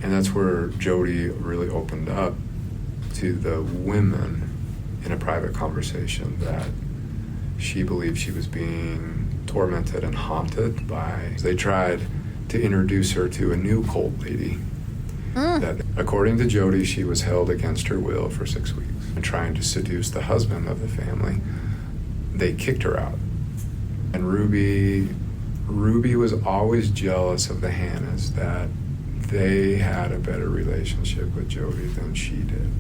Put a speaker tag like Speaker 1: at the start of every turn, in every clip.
Speaker 1: And that's where Jody really opened up to the women in a private conversation that she believed she was being tormented and haunted by. They tried to introduce her to a new cult lady. That, according to Jody, she was held against her will for 6 weeks. And trying to seduce the husband of the family, they kicked her out. And Ruby was always jealous of the Hannahs, that they had a better relationship with Jody than she did.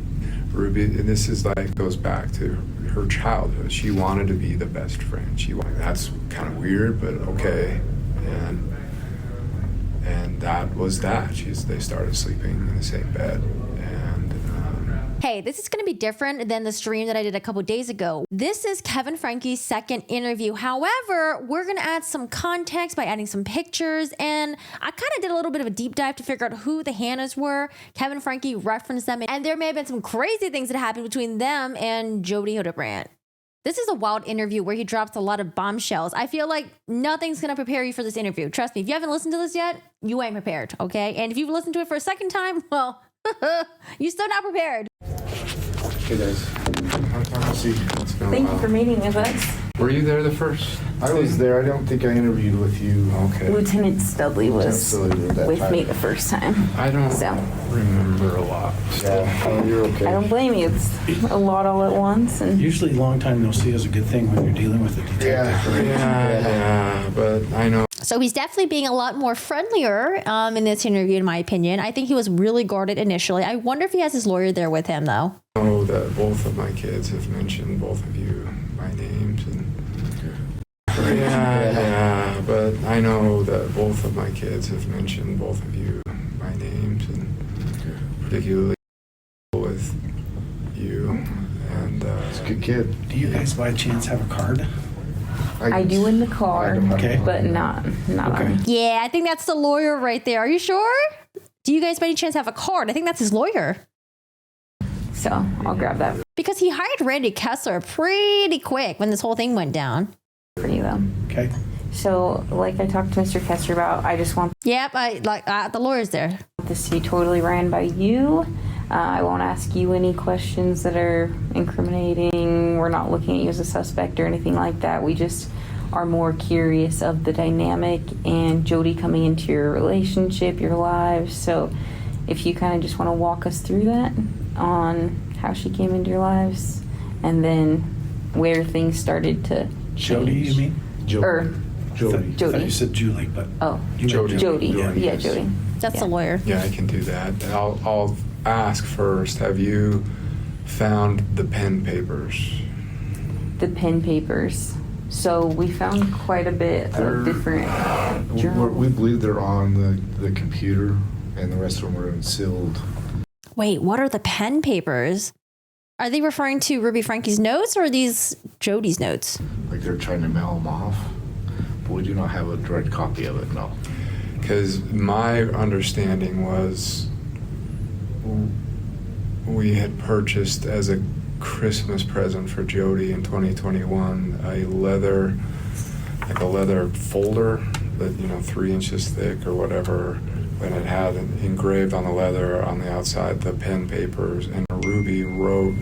Speaker 1: Ruby, and this is like, goes back to her childhood. She wanted to be the best friend. That's kind of weird, but okay. And that was that. They started sleeping in the same bed.
Speaker 2: Hey, this is going to be different than the stream that I did a couple days ago. This is Kevin Franke's second interview. However, we're going to add some context by adding some pictures. And I kind of did a little bit of a deep dive to figure out who the Hannahs were. Kevin Franke referenced them. And there may have been some crazy things that happened between them and Jody Hildebrandt. This is a wild interview where he drops a lot of bombshells. I feel like nothing's going to prepare you for this interview. Trust me, if you haven't listened to this yet, you ain't prepared, okay? And if you've listened to it for a second time, well, you're still not prepared.
Speaker 1: Hey guys,
Speaker 3: Thank you for meeting with us.
Speaker 1: Were you there the first?
Speaker 4: I was there. I don't think I interviewed with you.
Speaker 1: Okay.
Speaker 3: Lieutenant Studley was with me the first time.
Speaker 1: I don't remember a lot.
Speaker 4: Yeah, oh, you're okay.
Speaker 3: I don't blame you. It's a lot all at once. And
Speaker 5: usually long time no see is a good thing when you're dealing with a detective.
Speaker 1: Yeah, but I know.
Speaker 2: So he's definitely being a lot more friendlier in this interview, in my opinion. I think he was really guarded initially. I wonder if he has his lawyer there with him, though.
Speaker 1: I know that both of my kids have mentioned both of you by names. Yeah, but I know that both of my kids have mentioned both of you by names, and particularly with you. And
Speaker 4: It's a good kid.
Speaker 5: Do you guys by chance have a card?
Speaker 3: I do in the car,
Speaker 5: Okay.
Speaker 3: but not on.
Speaker 2: Yeah, I think that's the lawyer right there. Are you sure? Do you guys by any chance have a card? I think that's his lawyer.
Speaker 3: So I'll grab that
Speaker 2: Because he hired Randy Kessler pretty quick when this whole thing went down.
Speaker 3: for you, though.
Speaker 5: Okay.
Speaker 3: So, like I talked to Mr. Kessler about, I just want
Speaker 2: Yep, the lawyer's there.
Speaker 3: this to be totally ran by you. I won't ask you any questions that are incriminating. We're not looking at you as a suspect or anything like that. We just are more curious of the dynamic and Jody coming into your relationship, your lives. So if you kind of just want to walk us through that on how she came into your lives and then where things started to change.
Speaker 5: Jody, you mean?
Speaker 3: Or
Speaker 4: Jody.
Speaker 5: I thought you said Julie, but
Speaker 3: Oh,
Speaker 5: you
Speaker 1: Jody.
Speaker 3: Jody.
Speaker 5: Yeah,
Speaker 3: Yeah,
Speaker 5: yes.
Speaker 3: Jody.
Speaker 2: That's
Speaker 3: Yeah.
Speaker 2: the lawyer.
Speaker 1: yeah, I can do that. I'll ask first, have you found the pen papers?
Speaker 3: The pen papers. So we found quite a bit of different journals.
Speaker 4: We believe they're on the computer, and the rest of them were sealed.
Speaker 2: Wait, what are the pen papers? Are they referring to Ruby Franke's notes or are these Jody's notes?
Speaker 4: Like they're trying to mail them off. But we do not have a direct copy of it, no.
Speaker 1: Because my understanding was we had purchased as a Christmas present for Jody in 2021 a leather folder that 3 inches thick or whatever, and it had engraved on the leather on the outside the pen papers, and Ruby wrote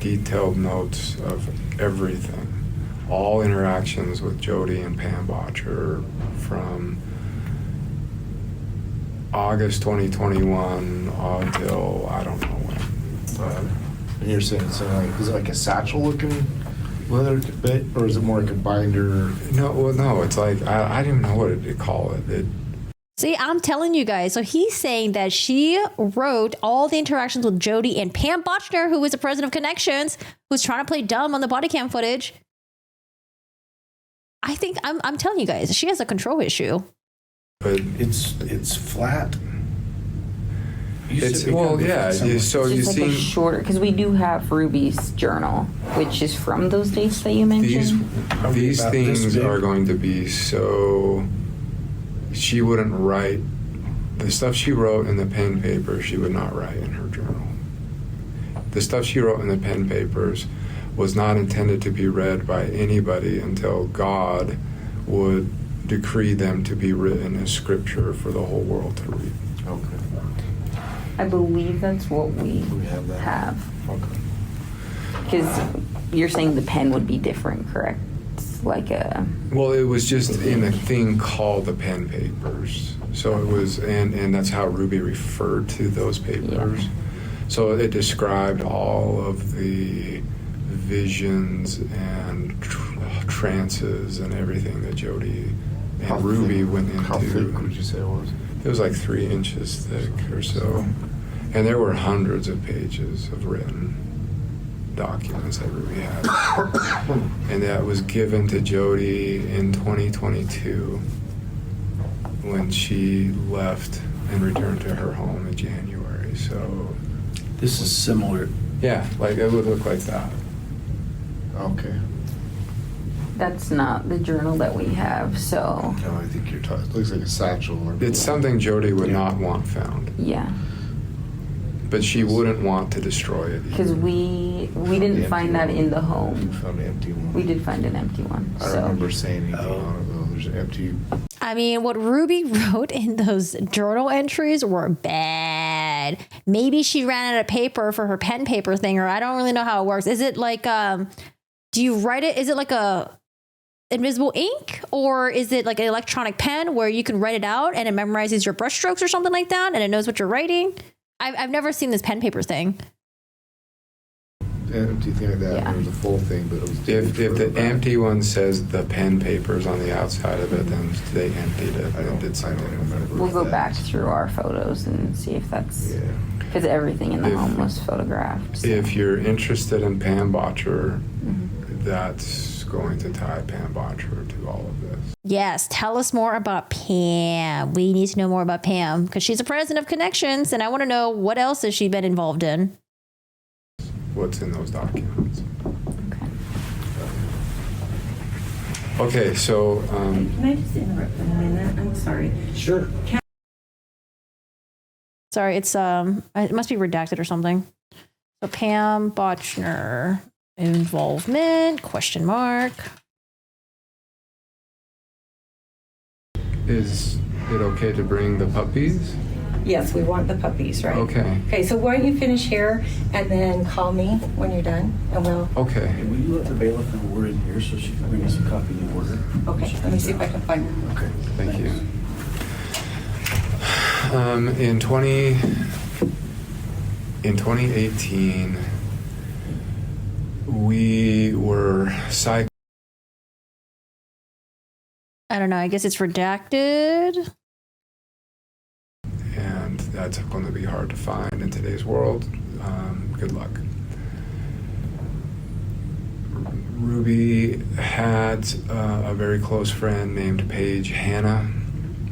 Speaker 1: detailed notes of everything, all interactions with Jody and Pam Botcher from August 2021 until I don't know when.
Speaker 4: And you're saying it's is it like a satchel looking leather bit, or is it more like a binder?
Speaker 1: No, it's like I don't even know what to call it.
Speaker 2: See, I'm telling you guys. So he's saying that she wrote all the interactions with Jody and Pam Botchner, who was the president of Connections, who's trying to play dumb on the body cam footage. I think I'm telling you guys, she has a control issue.
Speaker 1: But
Speaker 5: it's flat. You
Speaker 1: it's
Speaker 5: said we
Speaker 1: well,
Speaker 5: could look
Speaker 1: yeah.
Speaker 5: at some-
Speaker 1: So you
Speaker 3: Just like a
Speaker 1: see
Speaker 3: shorter, because we do have Ruby's journal, which is from those dates that you mentioned.
Speaker 1: these
Speaker 5: about this
Speaker 1: things
Speaker 5: big?
Speaker 1: are going to be so. She wouldn't write the stuff she wrote in the pen paper. She would not write in her journal. The stuff she wrote in the pen papers was not intended to be read by anybody until God would decree them to be written as scripture for the whole world to read.
Speaker 4: Okay.
Speaker 3: I believe that's what we
Speaker 4: have that.
Speaker 3: have.
Speaker 4: Okay.
Speaker 3: Because you're saying the pen would be different, correct? It's like a...
Speaker 1: Well, it was just in a thing called the pen papers. So it was, and that's how Ruby referred to those papers.
Speaker 3: Yeah.
Speaker 1: So it described all of the visions and trances and everything that Jody and Ruby went into.
Speaker 4: How thick would you say it was?
Speaker 1: It was like 3 inches thick or so. And there were hundreds of pages of written documents that Ruby had. And that was given to Jody in 2022 when she left and returned to her home in January. So,
Speaker 5: This is similar.
Speaker 1: yeah, like it would look like that.
Speaker 4: Okay.
Speaker 3: That's not the journal that we have, so...
Speaker 4: No, I think you're talking, it looks like a satchel. Or
Speaker 1: It's something Jody would not want found.
Speaker 3: Yeah.
Speaker 1: But she wouldn't want to destroy it
Speaker 3: Because
Speaker 1: either.
Speaker 3: we
Speaker 4: The
Speaker 3: didn't
Speaker 4: empty
Speaker 3: find that
Speaker 4: one.
Speaker 3: in the
Speaker 4: You
Speaker 3: home.
Speaker 4: found an empty one.
Speaker 3: We did find an empty one,
Speaker 4: I
Speaker 3: so...
Speaker 4: don't remember saying anything
Speaker 5: Oh.
Speaker 4: on it though. There's an empty.
Speaker 2: I mean, what Ruby wrote in those journal entries were bad. Maybe she ran out of paper for her pen paper thing, or I don't really know how it works. Is it like, do you write it? Is it like a invisible ink, or is it like an electronic pen where you can write it out and it memorizes your brushstrokes or something like that, and it knows what you're writing? I've never seen this pen paper thing.
Speaker 4: Empty thing like that.
Speaker 3: Yeah.
Speaker 4: It was a full thing, but it was.
Speaker 1: If the
Speaker 4: different.
Speaker 1: empty one says the pen papers on the outside of it, then they emptied it and did
Speaker 4: I
Speaker 1: something
Speaker 4: don't
Speaker 1: with it.
Speaker 4: remember.
Speaker 3: We'll go
Speaker 4: that.
Speaker 3: back through our photos and see if that's...
Speaker 4: Yeah.
Speaker 3: Because everything in the
Speaker 1: If-
Speaker 3: home was photographed. So.
Speaker 1: If you're interested in Pam Botcher,
Speaker 3: Mhm.
Speaker 1: that's going to tie Pam Botcher to all of this.
Speaker 2: Yes, tell us more about Pam. We need to know more about Pam because she's a president of Connections, and I want to know what else has she been involved in.
Speaker 1: What's in those documents?
Speaker 3: Okay.
Speaker 1: Okay, so
Speaker 6: Can I just interrupt for a minute? I'm sorry.
Speaker 5: Sure.
Speaker 2: Sorry, it's it must be redacted or something. So Pam Botchner involvement ?
Speaker 1: is it okay to bring the puppies?
Speaker 6: Yes, we want the puppies, right?
Speaker 1: Okay.
Speaker 6: Okay, so why don't you finish here and then call me when you're done, and we'll,
Speaker 1: Okay.
Speaker 5: Hey, will you let the bailiff know we're in here so she can bring us a copy of the order?
Speaker 6: okay, let me see if I can find it.
Speaker 5: Okay.
Speaker 1: Thank you.
Speaker 5: Thanks.
Speaker 1: In 2018, we were cycling.
Speaker 2: I don't know. I guess it's redacted.
Speaker 1: And that's going to be hard to find in today's world. Good luck. Ruby had a very close friend named Paige Hanna,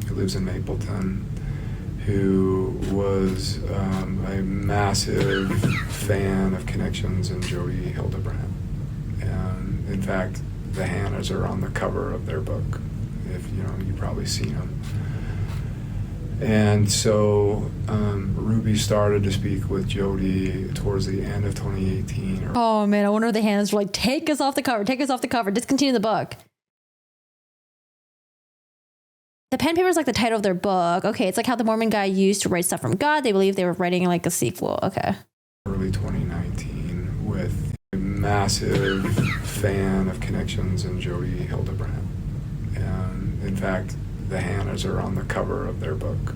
Speaker 1: who lives in Mapleton, who was a massive fan of Connections and Jody Hildebrandt. And in fact, the Hannas are on the cover of their book. If you've probably seen them. And so Ruby started to speak with Jody towards the end of 2018.
Speaker 2: Oh man, I wonder if the hands were like, take us off the cover, discontinue the book. The pen paper is like the title of their book. Okay, it's like how the Mormon guy used to write stuff from God. They believe they were writing like a sequel. Okay.
Speaker 1: Early 2019 with a massive fan of Connections and Jody Hildebrandt. And in fact, the Hannas are on the cover of their book.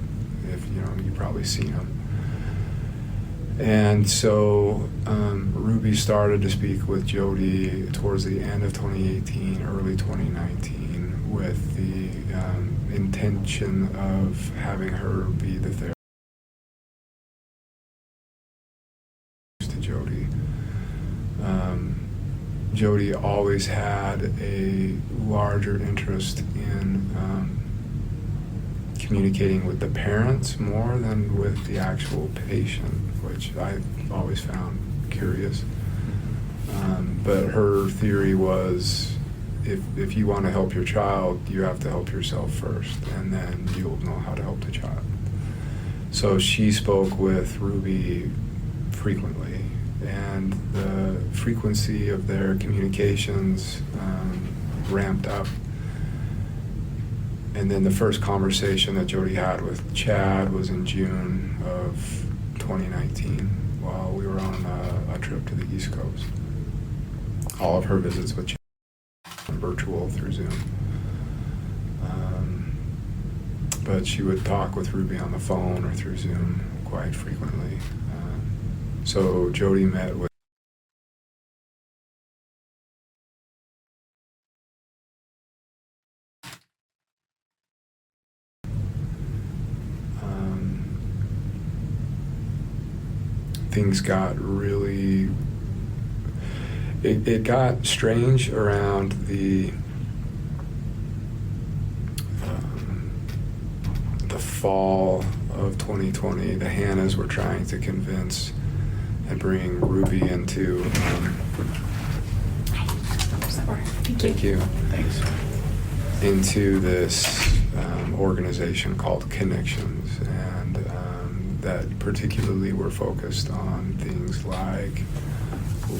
Speaker 1: If you've probably seen them. And so Ruby started to speak with Jody towards the end of 2018, early 2019, with the intention of having her be the therapist to Jody. Jody always had a larger interest in communicating with the parents more than with the actual patient, which I've always found curious. But her theory was, if you want to help your child, you have to help yourself first, and then you'll know how to help the child. So she spoke with Ruby frequently, and the frequency of their communications ramped up. And then the first conversation that Jody had with Chad was in June of 2019 while we were on a trip to the East Coast. All of her visits with virtual through Zoom. But she would talk with Ruby on the phone or through Zoom quite frequently. So Jody met with things got really, it got strange around the fall of 2020. The Hannahs were trying to convince and bring Ruby into thank you.
Speaker 5: Thanks.
Speaker 1: Into this organization called Connections, and that particularly were focused on things like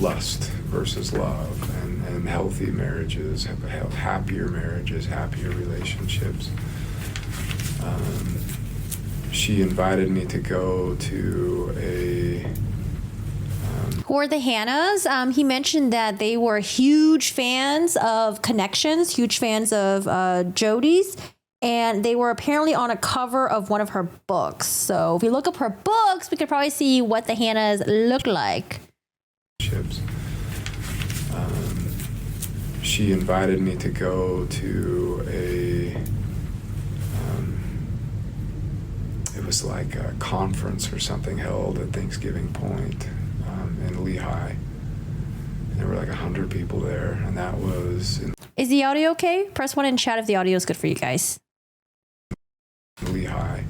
Speaker 1: lust versus love and healthy marriages, happier marriages, happier relationships. She invited me to go to a
Speaker 2: Who are the Hannahs? He mentioned that they were huge fans of Connections, huge fans of Jody's, and they were apparently on a cover of one of her books. So if you look up her books, we could probably see what the Hannahs look like.
Speaker 1: She invited me to go to it was like a conference or something held at Thanksgiving Point in Lehigh. And there were like 100 people there, and that was in
Speaker 2: Is the audio okay? Press 1 in chat if the audio is good for you guys.
Speaker 1: Lehigh.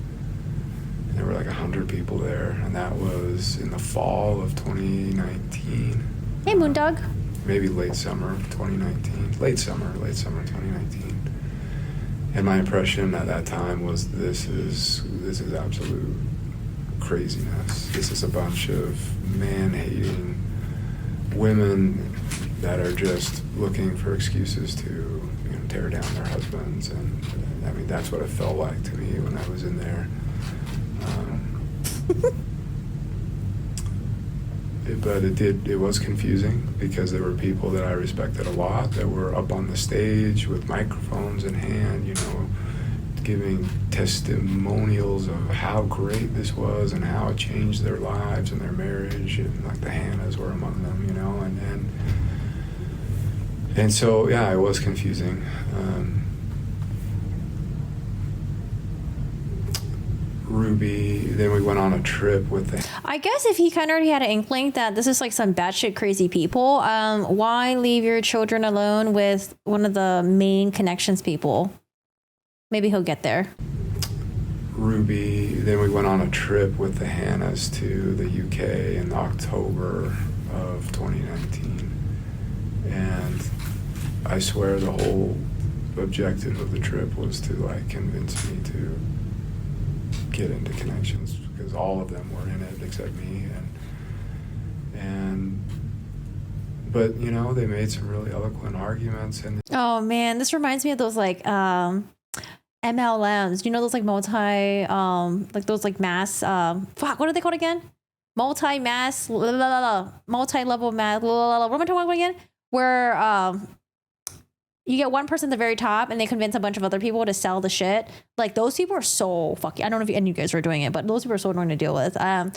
Speaker 1: And there were like 100 people there, and that was in the fall of 2019.
Speaker 2: Hey, Moondog.
Speaker 1: Maybe late summer of 2019. Late summer 2019. And my impression at that time was this is absolute craziness. This is a bunch of man-hating women that are just looking for excuses to tear down their husbands, and I mean that's what it felt like to me when I was in there. But it was confusing because there were people that I respected a lot that were up on the stage with microphones in hand, giving testimonials of how great this was and how it changed their lives and their marriage, and like the Hannahs were among them, and so yeah, it was confusing. Ruby, then we went on a trip with the
Speaker 2: I guess if he kind of already had an inkling that this is like some batshit crazy people, why leave your children alone with one of the main Connections people? Maybe he'll get there.
Speaker 1: Ruby, then we went on a trip with the Hannahs to the UK in October of 2019. And I swear the whole objective of the trip was to convince me to get into Connections, because all of them were in it except me, but they made some really eloquent arguments. And
Speaker 2: Oh man, this reminds me of those MLMs. Those those mass what are they called again? Multi-mass, multi-level mass, what am I talking about again? Where you get one person at the very top and they convince a bunch of other people to sell the shit. Like, those people are so fucking, I don't know if any of you guys were doing it, but those people are so annoying to deal with. I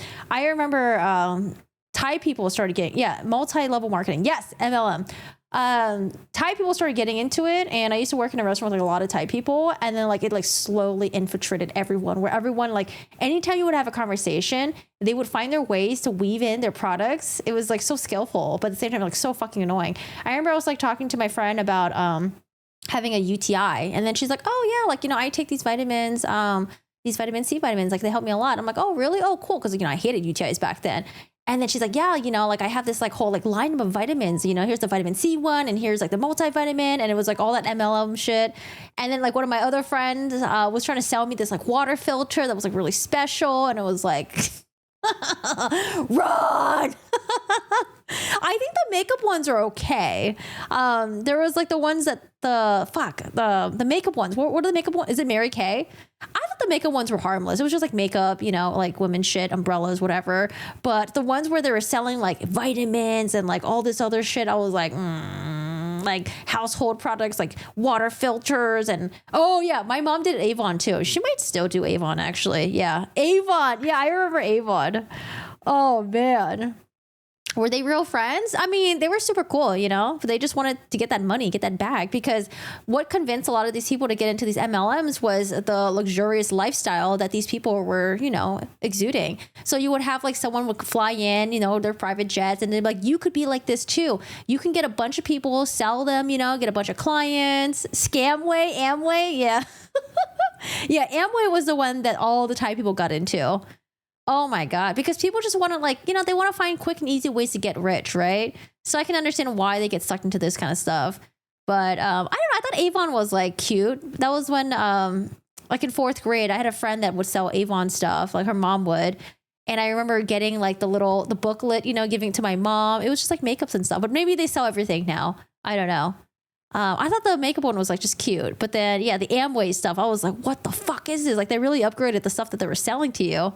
Speaker 2: remember Thai people started getting, multi-level marketing. Yes, MLM. Thai people started getting into it, and I used to work in a restaurant with a lot of Thai people, and then it slowly infiltrated everyone, where everyone, anytime you would have a conversation, they would find their ways to weave in their products. It was so skillful, but at the same time so fucking annoying. I remember I was talking to my friend about having a UTI, and then she's like, oh yeah, I take these vitamins, these vitamin C vitamins, they help me a lot. I'm like, oh really? Oh cool, because I hated UTIs back then. And then she's like, yeah, I have this whole line of vitamins, here's the vitamin C one, and here's the multivitamin, and it was all that MLM shit. And then one of my other friends was trying to sell me this water filter that was really special, and it was run. I think the makeup ones are okay. There was the ones that the makeup ones. What are the makeup ones? Is it Mary Kay? I thought thought the makeup ones were harmless. It was just like makeup, you know, like women's shit, umbrellas, whatever. But the ones where they were selling like vitamins and like all this other shit, I was like, like household products, like water filters. And oh yeah, my mom did Avon too. She might still do Avon actually. Yeah. Avon. Yeah, I remember Avon. Oh man. Were they real friends? I mean, they were super cool, you know? They just wanted to get that money, get that bag, because what convinced a lot of these people to get into these MLMs was the luxurious lifestyle that these people were, you know, exuding. So you would have like someone would fly in, you know, their private jets, and they're like, you could be like this too. You can get a bunch of people, sell them, you know, get a bunch of clients. Amway, yeah. Yeah, Amway was the one that all the Thai people got into. Oh my God. Because people just want to like, you know, they want to find quick and easy ways to get rich, right? So I can understand why they get sucked into this kind of stuff. But I don't know. I thought Avon was like cute. That was when like in 4th grade, I had a friend that would sell Avon stuff, like her mom would. And I remember getting like the booklet, you know, giving it to my mom. It was just like makeups and stuff. But maybe they sell everything now. I don't know. I thought the makeup one was like just cute. But then, yeah, the Amway stuff, I was like, what the fuck is this? Like they really upgraded the stuff that they were selling to you.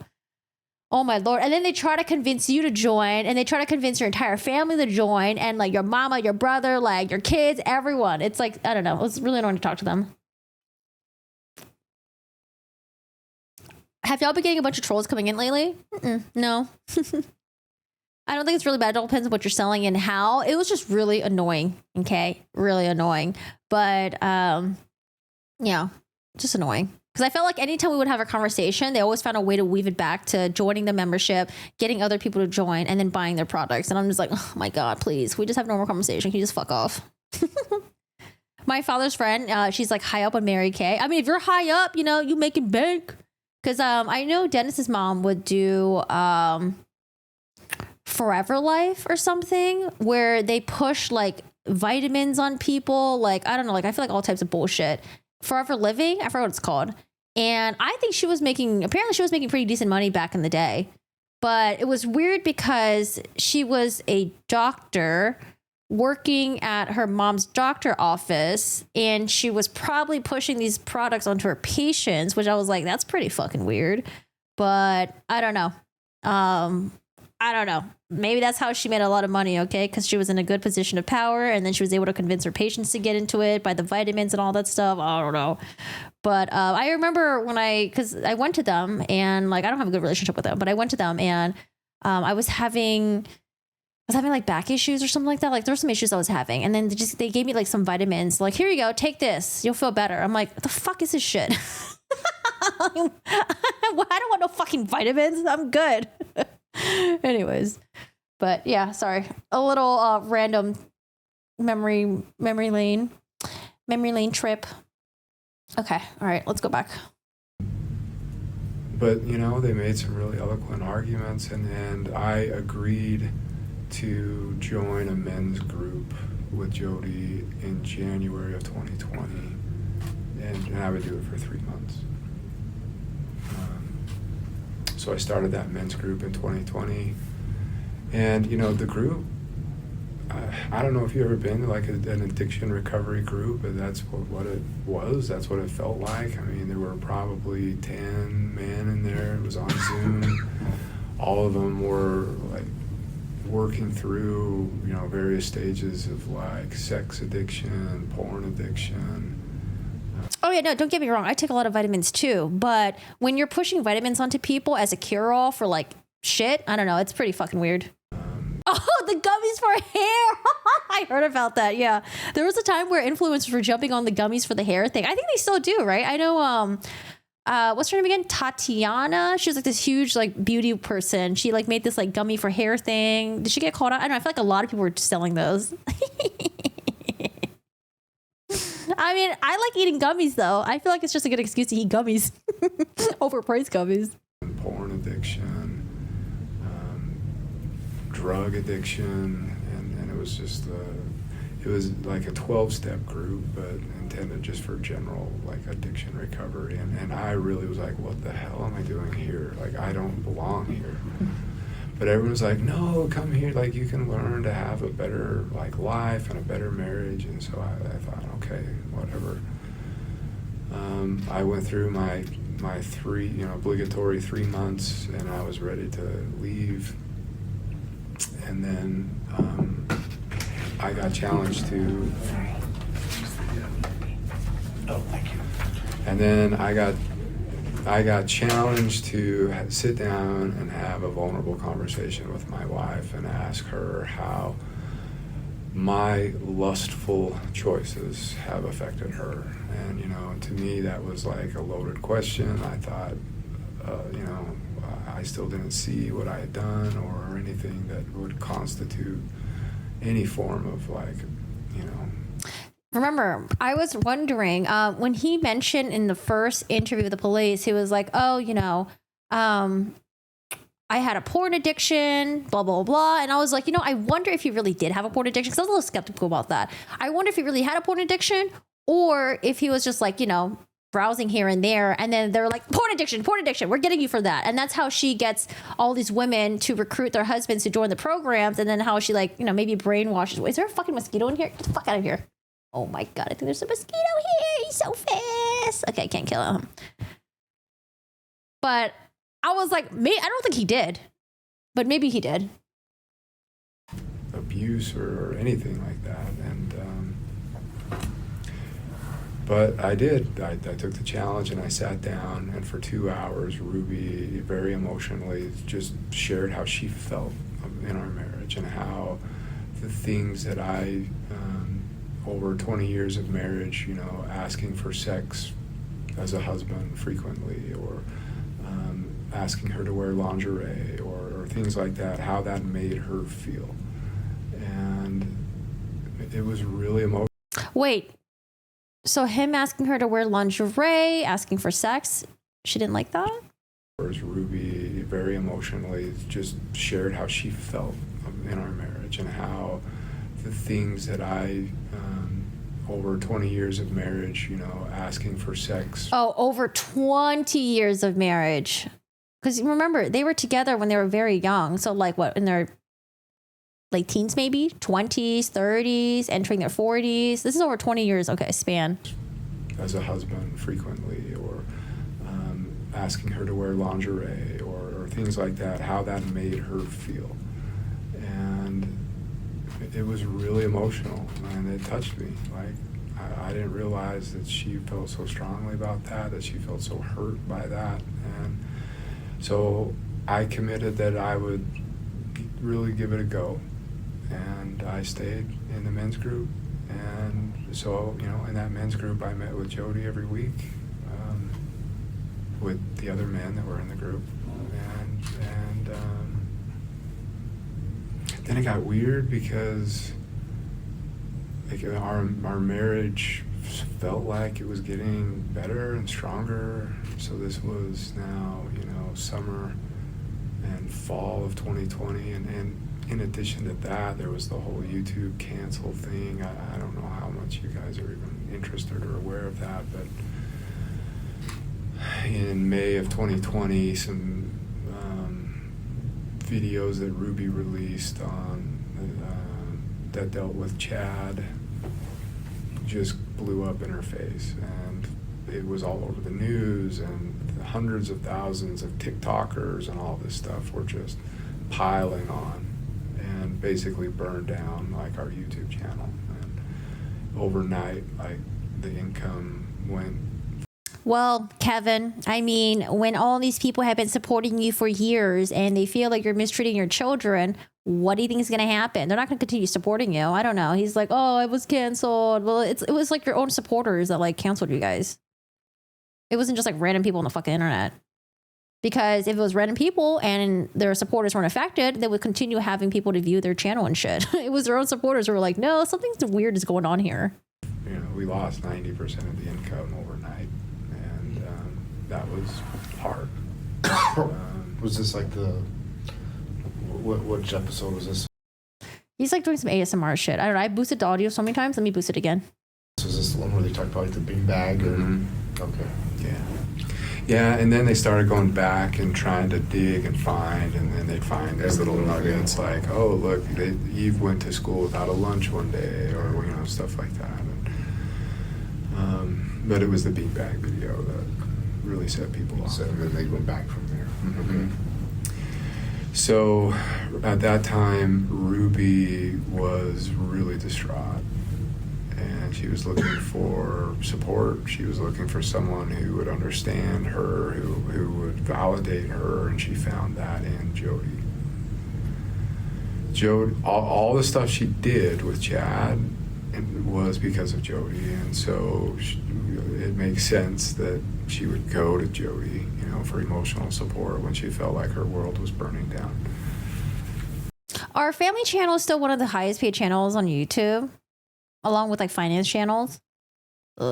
Speaker 2: Oh my Lord. And then they try to convince you to join, and they try to convince your entire family to join, and like your mama, your brother, like your kids, everyone. It's like, I don't know. It was really annoying to talk to them. Have y'all been getting a bunch of trolls coming in lately? No. I don't think it's really bad. It all depends on what you're selling and how. It was just really annoying. Okay. Really annoying. But, yeah, just annoying. Because I felt like anytime we would have a conversation, they always found a way to weave it back to joining the membership, getting other people to join, and then buying their products. And I'm just like, oh my God, please. Can we just have normal conversation? Can you just fuck off? My father's friend, she's like high up on Mary Kay. I mean, if you're high up, you know, you making bank. Because I know Dennis's mom would do Forever Life or something where they push like vitamins on people. Like, I don't know, like I feel like all types of bullshit. Forever Living, I forgot what it's called. And I think apparently she was making pretty decent money back in the day. But it was weird because she was a doctor working at her mom's doctor office, and she was probably pushing these products onto her patients, which I was like, that's pretty fucking weird. But I don't know. I don't know. Maybe that's how she made a lot of money, okay? Because she was in a good position of power, and then she was able to convince her patients to get into it by the vitamins and all that stuff. I don't know. But I remember because I went to them, and like I don't have a good relationship with them, but I went to them, and I was having like back issues or something like that. Like there were some issues I was having, and then they gave me like some vitamins. Like, here you go, take this, you'll feel better. I'm like, what the fuck is this shit? I don't want no fucking vitamins. I'm good. Anyways, but yeah, sorry, a little random memory lane trip. Okay, all right, let's go back.
Speaker 1: But you know, they made some really eloquent arguments, and I agreed to join a men's group with Jody in January of 2020, and I would do it for 3 months. So I started that men's group in 2020, and you know, the group, I don't know if you've ever been to like an addiction recovery group, but that's what it was. That's what it felt like. I mean, there were probably 10 men in there. It was on Zoom. All of them were like working through, you know, various stages of like sex addiction, porn addiction.
Speaker 2: Oh yeah, no, don't get me wrong. I take a lot of vitamins too, but when you're pushing vitamins onto people as a cure-all for like shit, I don't know, it's pretty fucking weird. Oh, the gummies for hair. I heard about that. Yeah, there was a time where influencers were jumping on the gummies for the hair thing. I think they still do, right? I know. What's her name again? Tatiana. She was like this huge like beauty person. She like made this like gummy for hair thing. Did she get called out? I don't know. I feel like a lot of people were selling those. I mean, I like eating gummies though. I feel like it's just a good excuse to eat gummies. Overpriced gummies.
Speaker 1: Porn addiction, drug addiction, and it was just it was like a 12-step group, but intended just for general like addiction recovery. And I really was like, what the hell am I doing here? Like, I don't belong here. But everyone was like, no, come here. Like, you can learn to have a better like life and a better marriage. And so I thought, okay, whatever. I went through my my obligatory 3 months, and I was ready to leave. And then I got challenged to.
Speaker 4: Oh, thank you.
Speaker 1: And then I got challenged to sit down and have a vulnerable conversation with my wife and ask her how my lustful choices have affected her. And, to me, that was like a loaded question. I thought, I still didn't see what I had done or anything that would constitute any form of
Speaker 2: Remember, I was wondering, when he mentioned in the first interview with the police, he was like, oh, I had a porn addiction, blah, blah, blah. And I was like, I wonder if he really did have a porn addiction, because I was a little skeptical about that. I wonder if he really had a porn addiction, or if he was just like, browsing here and there. And then they're like, porn addiction, we're getting you for that. And that's how she gets all these women to recruit their husbands to join the programs. And then how she maybe brainwashes. Is there a fucking mosquito in here? Get the fuck out of here. Oh my God, I think there's a mosquito here. He's so fast. Okay, I can't kill him. But I was like, I don't think he did. But maybe he did.
Speaker 1: Abuse or anything like that. And but I did. I took the challenge and I sat down, and for 2 hours, Ruby very emotionally just shared how she felt in our marriage and how the things that I over 20 years of marriage, asking for sex as a husband frequently, or asking her to wear lingerie, or things like that, how that made her feel. And it was really emotional.
Speaker 2: Wait, so him asking her to wear lingerie, asking for sex, she didn't like that?
Speaker 1: Whereas Ruby very emotionally just shared how she felt in our marriage and how the things that I, over 20 years of marriage, asking for sex.
Speaker 2: Oh, over 20 years of marriage. Because remember, they were together when they were very young. So in their late teens maybe? 20s, 30s, entering their 40s. This is over 20 years, span.
Speaker 1: As a husband frequently, or asking her to wear lingerie, or things like that, how that made her feel. And it was really emotional, and it touched me. I didn't realize that she felt so strongly about that she felt so hurt by that. And so I committed that I would really give it a go. And I stayed in the men's group. And so, in that men's group, I met with Jody every week, with the other men that were in the group. And then it got weird because our marriage felt like it was getting better and stronger. So this was now, summer and fall of 2020. And in addition to that, there was the whole YouTube cancel thing. I don't know how much you guys are even interested or aware of that, but in May of 2020, some videos that Ruby released on that dealt with Chad just blew up in her face, and it was all over the news, and hundreds of thousands of TikTokers and all this stuff were just piling on and basically burned down our YouTube channel. And overnight, the income went.
Speaker 2: Well, Kevin, when all these people have been supporting you for years and they feel like you're mistreating your children, what do you think is going to happen? They're not going to continue supporting you. I don't know. He's like, oh, I was canceled. Well, it was your own supporters that canceled you guys. It wasn't just random people on the fucking internet. Because if it was random people and their supporters weren't affected, they would continue having people to view their channel and shit. It was their own supporters who were like, no, something weird is going on here.
Speaker 1: We lost 90% of the income overnight, and that was hard.
Speaker 4: Was this which episode was this?
Speaker 2: He's doing some ASMR shit. I don't know. I boosted the audio so many times. Let me boost it again.
Speaker 4: So is this the one where they talked about the beanbag?
Speaker 1: Mm-hmm.
Speaker 4: Okay.
Speaker 1: Yeah, and then they started going back and trying to dig and find, and then they'd find these little nuggets oh, look, Eve went to school without a lunch one day, or stuff like that. And, but it was the beanbag video that really set people off.
Speaker 4: So then they went back from there.
Speaker 1: Mhm. So at that time, Ruby was really distraught, and she was looking for support. She was looking for someone who would understand her, who would validate her, and she found that in Jody. All the stuff she did with Chad was because of Jody, and so it makes sense that she would go to Jody, for emotional support when she felt like her world was burning down.
Speaker 2: Our family channel is still one of the highest paid channels on YouTube, along with like finance channels.
Speaker 1: In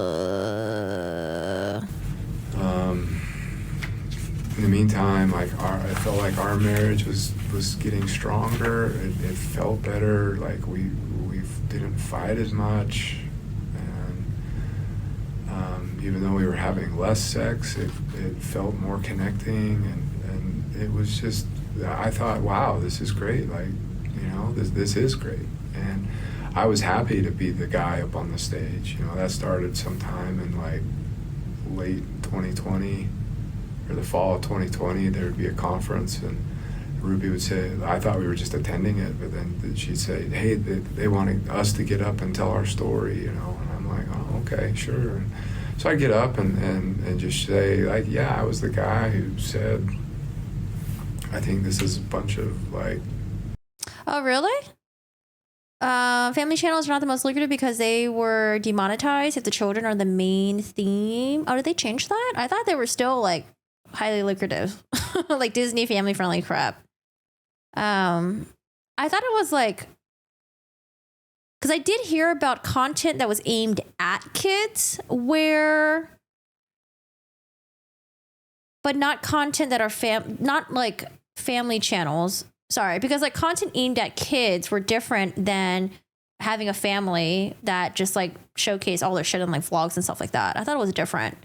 Speaker 1: the meantime, I felt like our marriage was getting stronger. It felt better. Like we didn't fight as much, and even though we were having less sex, it felt more connecting, and it was just. I thought, wow, this is great. Like, this is great, and I was happy to be the guy up on the stage. That started sometime in like late 2020 or the fall of 2020. There would be a conference, and Ruby would say, I thought we were just attending it, but then she'd say, hey, they wanted us to get up and tell our story, and I'm like, oh, okay, sure. And so I get up and just say, like, yeah, I was the guy who said, I think this is a bunch of like.
Speaker 2: Oh, really? Family channels are not the most lucrative because they were demonetized if the children are the main theme. Oh, did they change that? I thought they were still like highly lucrative, like Disney family friendly crap. I thought it was like, because I did hear about content that was aimed at kids but not content that are not like family channels. Sorry, because like content aimed at kids were different than having a family that just like showcase all their shit in like vlogs and stuff like that. I thought it was different.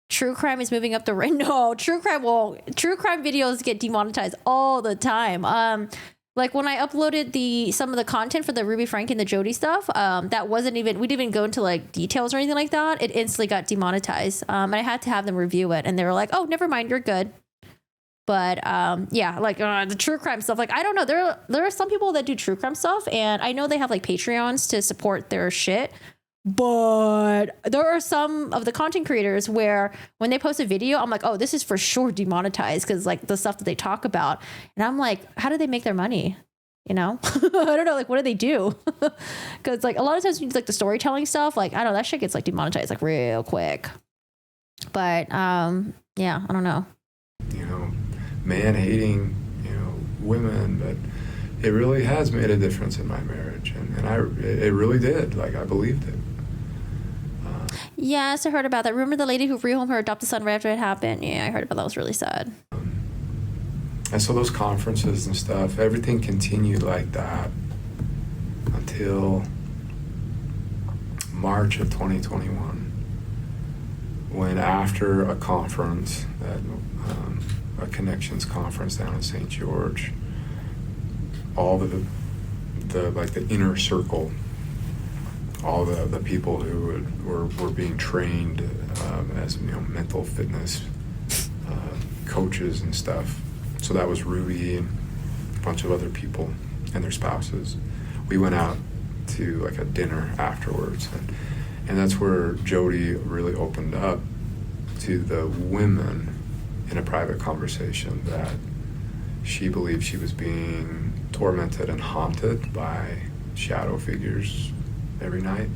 Speaker 2: True crime is moving up the rank. No, true crime videos get demonetized all the time. Like when I uploaded some of the content for the Ruby Frank and the Jody stuff, that wasn't even, we didn't even go into like details or anything like that. It instantly got demonetized. And I had to have them review it, and they were like, oh, never mind, you're good. But yeah, like the true crime stuff, like I don't know, there are some people that do true crime stuff, and I know they have like Patreons to support their shit. But there are some of the content creators where when they post a video, I'm like, oh, this is for sure demonetized because like the stuff that they talk about. And I'm like, how do they make their money? I don't know, like what do they do? Because like a lot of times when you do like the storytelling stuff, like I don't know, that shit gets like demonetized like real quick. But yeah, I don't know.
Speaker 1: Man hating, women, but it really has made a difference in my marriage, and it really did. Like I believed it.
Speaker 2: Yes, I heard about that. Remember the lady who rehomed her adopted son right after it happened? Yeah, I heard about that. It was really sad.
Speaker 1: And so those conferences and stuff, everything continued like that until March of 2021, when after a conference, a connections conference down in St. George, all the inner circle, all the people who were being trained as mental fitness coaches and stuff. So that was Ruby and a bunch of other people and their spouses. We went out to like a dinner afterwards, and that's where Jody really opened up to the women in a private conversation that she believed she was being tormented and haunted by shadow figures every night,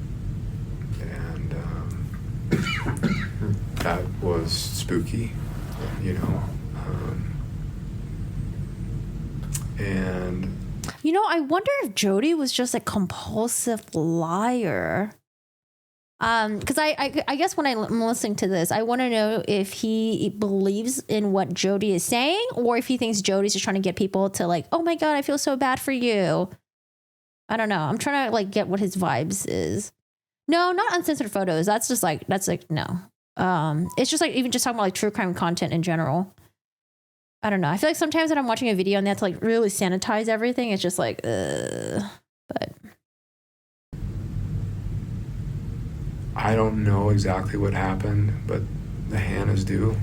Speaker 1: and that was spooky, and
Speaker 2: I wonder if Jody was just a compulsive liar. Because I guess when I'm listening to this, I want to know if he believes in what Jody is saying, or if he thinks Jody's just trying to get people to like, oh my God, I feel so bad for you. I don't know. I'm trying to like get what his vibes is. No, not uncensored photos. That's no. It's just like even just talking about like true crime content in general. I don't know. I feel like sometimes when I'm watching a video and they have to like really sanitize everything, it's just like, but.
Speaker 1: I don't know exactly what happened, but the Hannahs do.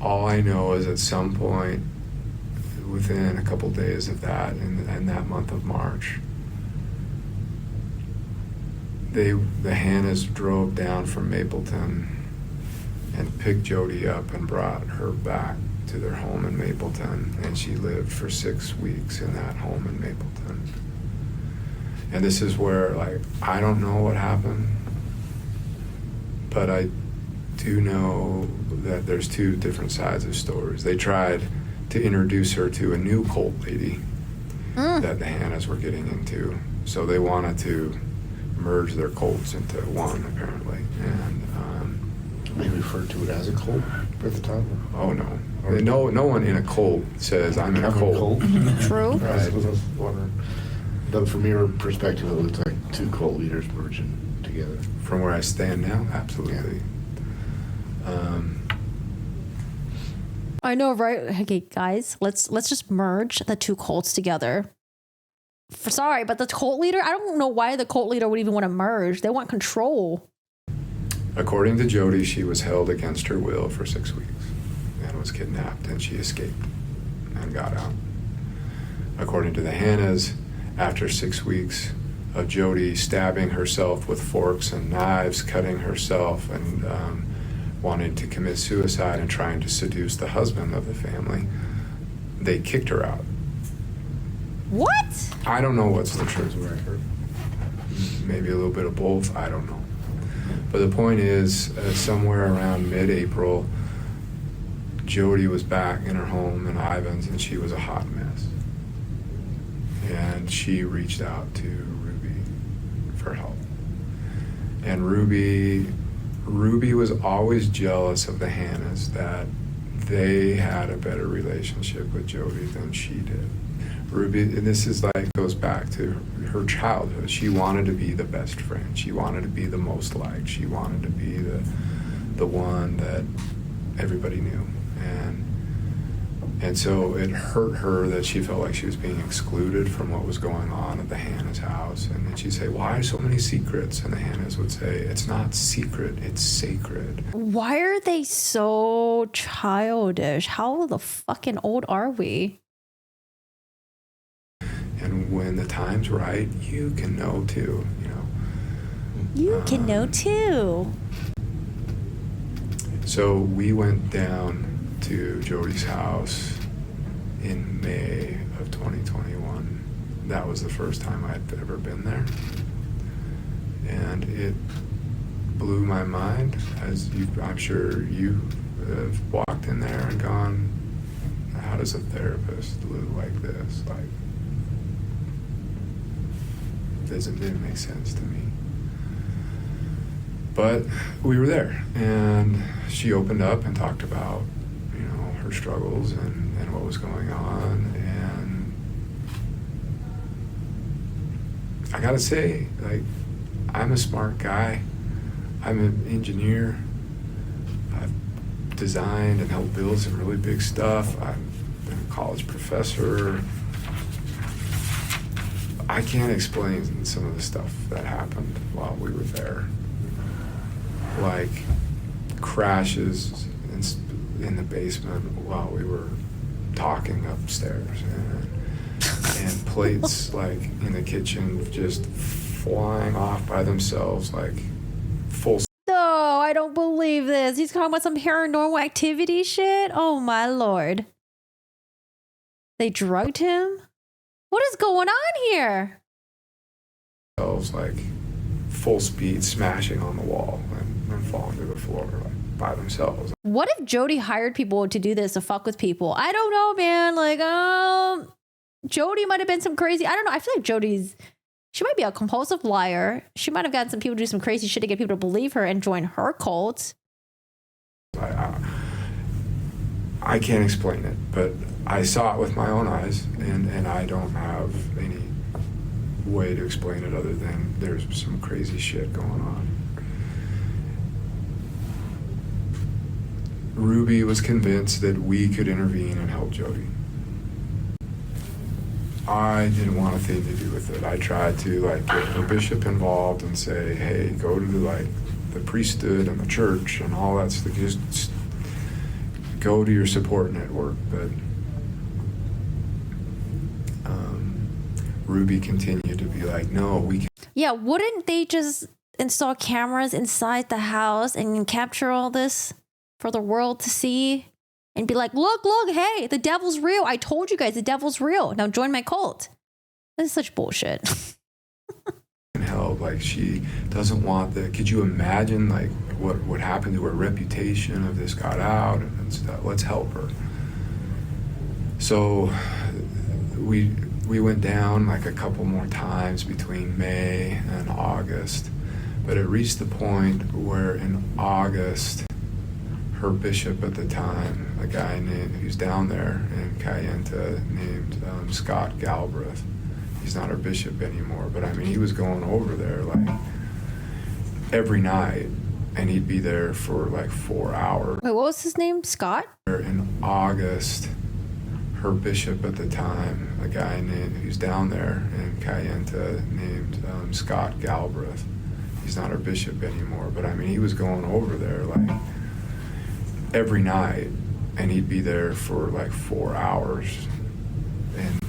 Speaker 1: All I know is at some point within a couple days of that, in that month of March, the Hannahs drove down from Mapleton and picked Jody up and brought her back to their home in Mapleton, and she lived for 6 weeks in that home in Mapleton. And this is where, like, I don't know what happened, but I do know that there's two different sides of stories. They tried to introduce her to a new cult lady that the Hannahs were getting into. So they wanted to merge their cults into one, apparently. And
Speaker 4: They referred to it as a cult at the time?
Speaker 1: oh no, no one in a cult says I'm in a cult.
Speaker 2: True.
Speaker 4: Right. I was wondering. But from your perspective, it looks like two cult leaders merging together.
Speaker 1: From where I stand now, absolutely.
Speaker 2: I know, right? Okay, guys, let's just merge the two cults together. Sorry, but the cult leader, I don't know why the cult leader would even want to merge. They want control.
Speaker 1: According to Jody, she was held against her will for 6 weeks and was kidnapped, and she escaped and got out. According to the Hannahs, after 6 weeks of Jody stabbing herself with forks and knives, cutting herself, and wanting to commit suicide and trying to seduce the husband of the family, they kicked her out.
Speaker 2: What?
Speaker 1: I don't know what's the truth. Maybe a little bit of both. I don't know. But the point is, somewhere around mid-April, Jody was back in her home in Ivins, and she was a hot mess. And she reached out to Ruby for help. And Ruby was always jealous of the Hannahs, that they had a better relationship with Jody than she did. Ruby, and this is like, goes back to her childhood. She wanted to be the best friend. She wanted to be the most liked. She wanted to be the one that everybody knew. And so it hurt her that she felt like she was being excluded from what was going on at the Hannah's house. And then she'd say, why so many secrets? And the Hannahs would say, it's not secret, it's sacred.
Speaker 2: Why are they so childish? How the fucking old are we?
Speaker 1: And when the time's right, you can know too, you know.
Speaker 2: You can know too.
Speaker 1: So we went down to Jody's house in May of 2021. That was the first time I'd ever been there. And it blew my mind, as I'm sure you have walked in there and gone, how does a therapist live like this? Like, didn't make sense to me. But we were there, and she opened up and talked about, you know, her struggles and what was going on. And I gotta say, like, I'm a smart guy. I'm an engineer. I've designed and helped build some really big stuff. I've been a college professor. I can't explain some of the stuff that happened while we were there. Like crashes in the basement while we were talking upstairs, and plates like in the kitchen just flying off by themselves, like full.
Speaker 2: No, I don't believe this. He's talking about some paranormal activity shit. Oh my lord. They drugged him? What is going on here?
Speaker 1: Like full speed smashing on the wall and falling to the floor, like by themselves.
Speaker 2: What if Jody hired people to do this, to fuck with people? I don't know, man. Like, Jody might have been some crazy. I don't know. I feel like she might be a compulsive liar. She might have gotten some people to do some crazy shit to get people to believe her and join her cult.
Speaker 1: I can't explain it, but I saw it with my own eyes, and I don't have any way to explain it other than there's some crazy shit going on. Ruby was convinced that we could intervene and help Jody. I didn't want a thing to do with it. I tried to like get the bishop involved and say, hey, go to the priesthood and the church and all that stuff. Just go to your support network. But Ruby continued to be like, no, we can't.
Speaker 2: Yeah, wouldn't they just install cameras inside the house and capture all this for the world to see and be like, look, hey, the devil's real. I told you guys the devil's real. Now join my cult. This is such bullshit.
Speaker 1: Help, like she doesn't want the. Could you imagine like what would happen to her reputation if this got out and stuff? Let's help her. So we went down like a couple more times between May and August, but it reached the point where in August, her bishop at the time, a guy who's down there in Kayenta named Scott Galbraith. He's not our bishop anymore, but I mean, he was going over there like every night, and he'd be there for like 4 hours.
Speaker 2: Wait, what was his name? Scott?
Speaker 1: In August, her bishop at the time, a guy who's down there in Kayenta named Scott Galbraith. He's not our bishop anymore, but I mean, he was going over there like every night, and he'd be there for like 4 hours, and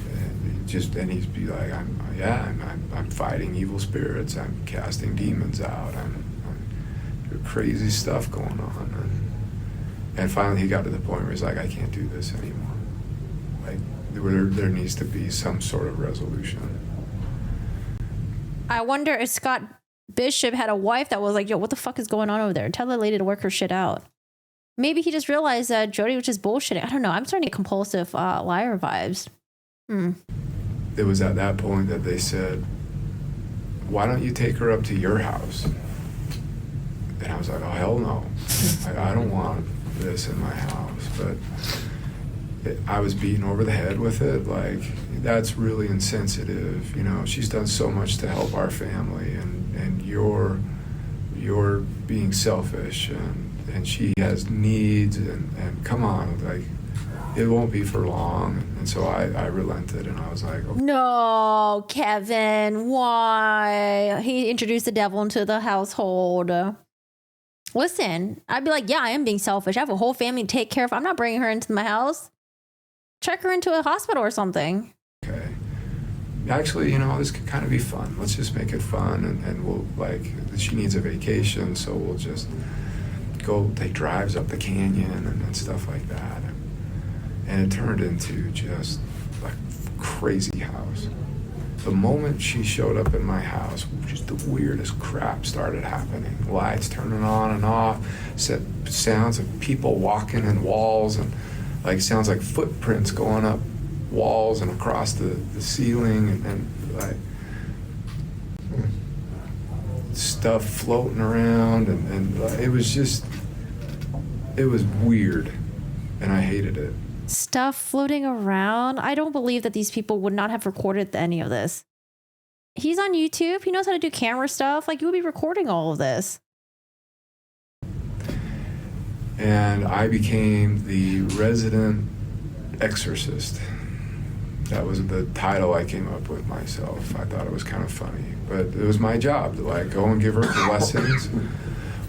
Speaker 1: he'd be like, I'm fighting evil spirits, I'm casting demons out, I'm crazy stuff going on, and finally he got to the point where he's like, I can't do this anymore. Like there needs to be some sort of resolution.
Speaker 2: I wonder if Scott Bishop had a wife that was like, yo, what the fuck is going on over there? Tell the lady to work her shit out. Maybe he just realized that Jody was just bullshitting. I don't know. I'm starting to get compulsive liar vibes.
Speaker 1: It was at that point that they said, why don't you take her up to your house? And I was like, oh, hell no. I don't want this in my house. But I was beaten over the head with it. Like, that's really insensitive. You know, she's done so much to help our family, and you're being selfish, and she has needs, and come on, like, it won't be for long. And so I relented, and I was like, okay.
Speaker 2: No, Kevin, why? He introduced the devil into the household. Listen, I'd be like, yeah, I am being selfish. I have a whole family to take care of. I'm not bringing her into my house. Check her into a hospital or something.
Speaker 1: Okay. Actually, you know, this could kind of be fun. Let's just make it fun, and we'll, like, she needs a vacation, so we'll just go take drives up the canyon and stuff like that. And it turned into just like crazy house. The moment she showed up in my house, just the weirdest crap started happening. Lights turning on and off, sounds of people walking in walls, and like sounds like footprints going up walls and across the ceiling, and like stuff floating around, and it was weird, and I hated it.
Speaker 2: Stuff floating around. I don't believe that these people would not have recorded any of this. He's on YouTube. He knows how to do camera stuff. Like, you would be recording all of this.
Speaker 1: And I became the resident exorcist. That was the title I came up with myself. I thought it was kind of funny, but it was my job to like go and give her blessings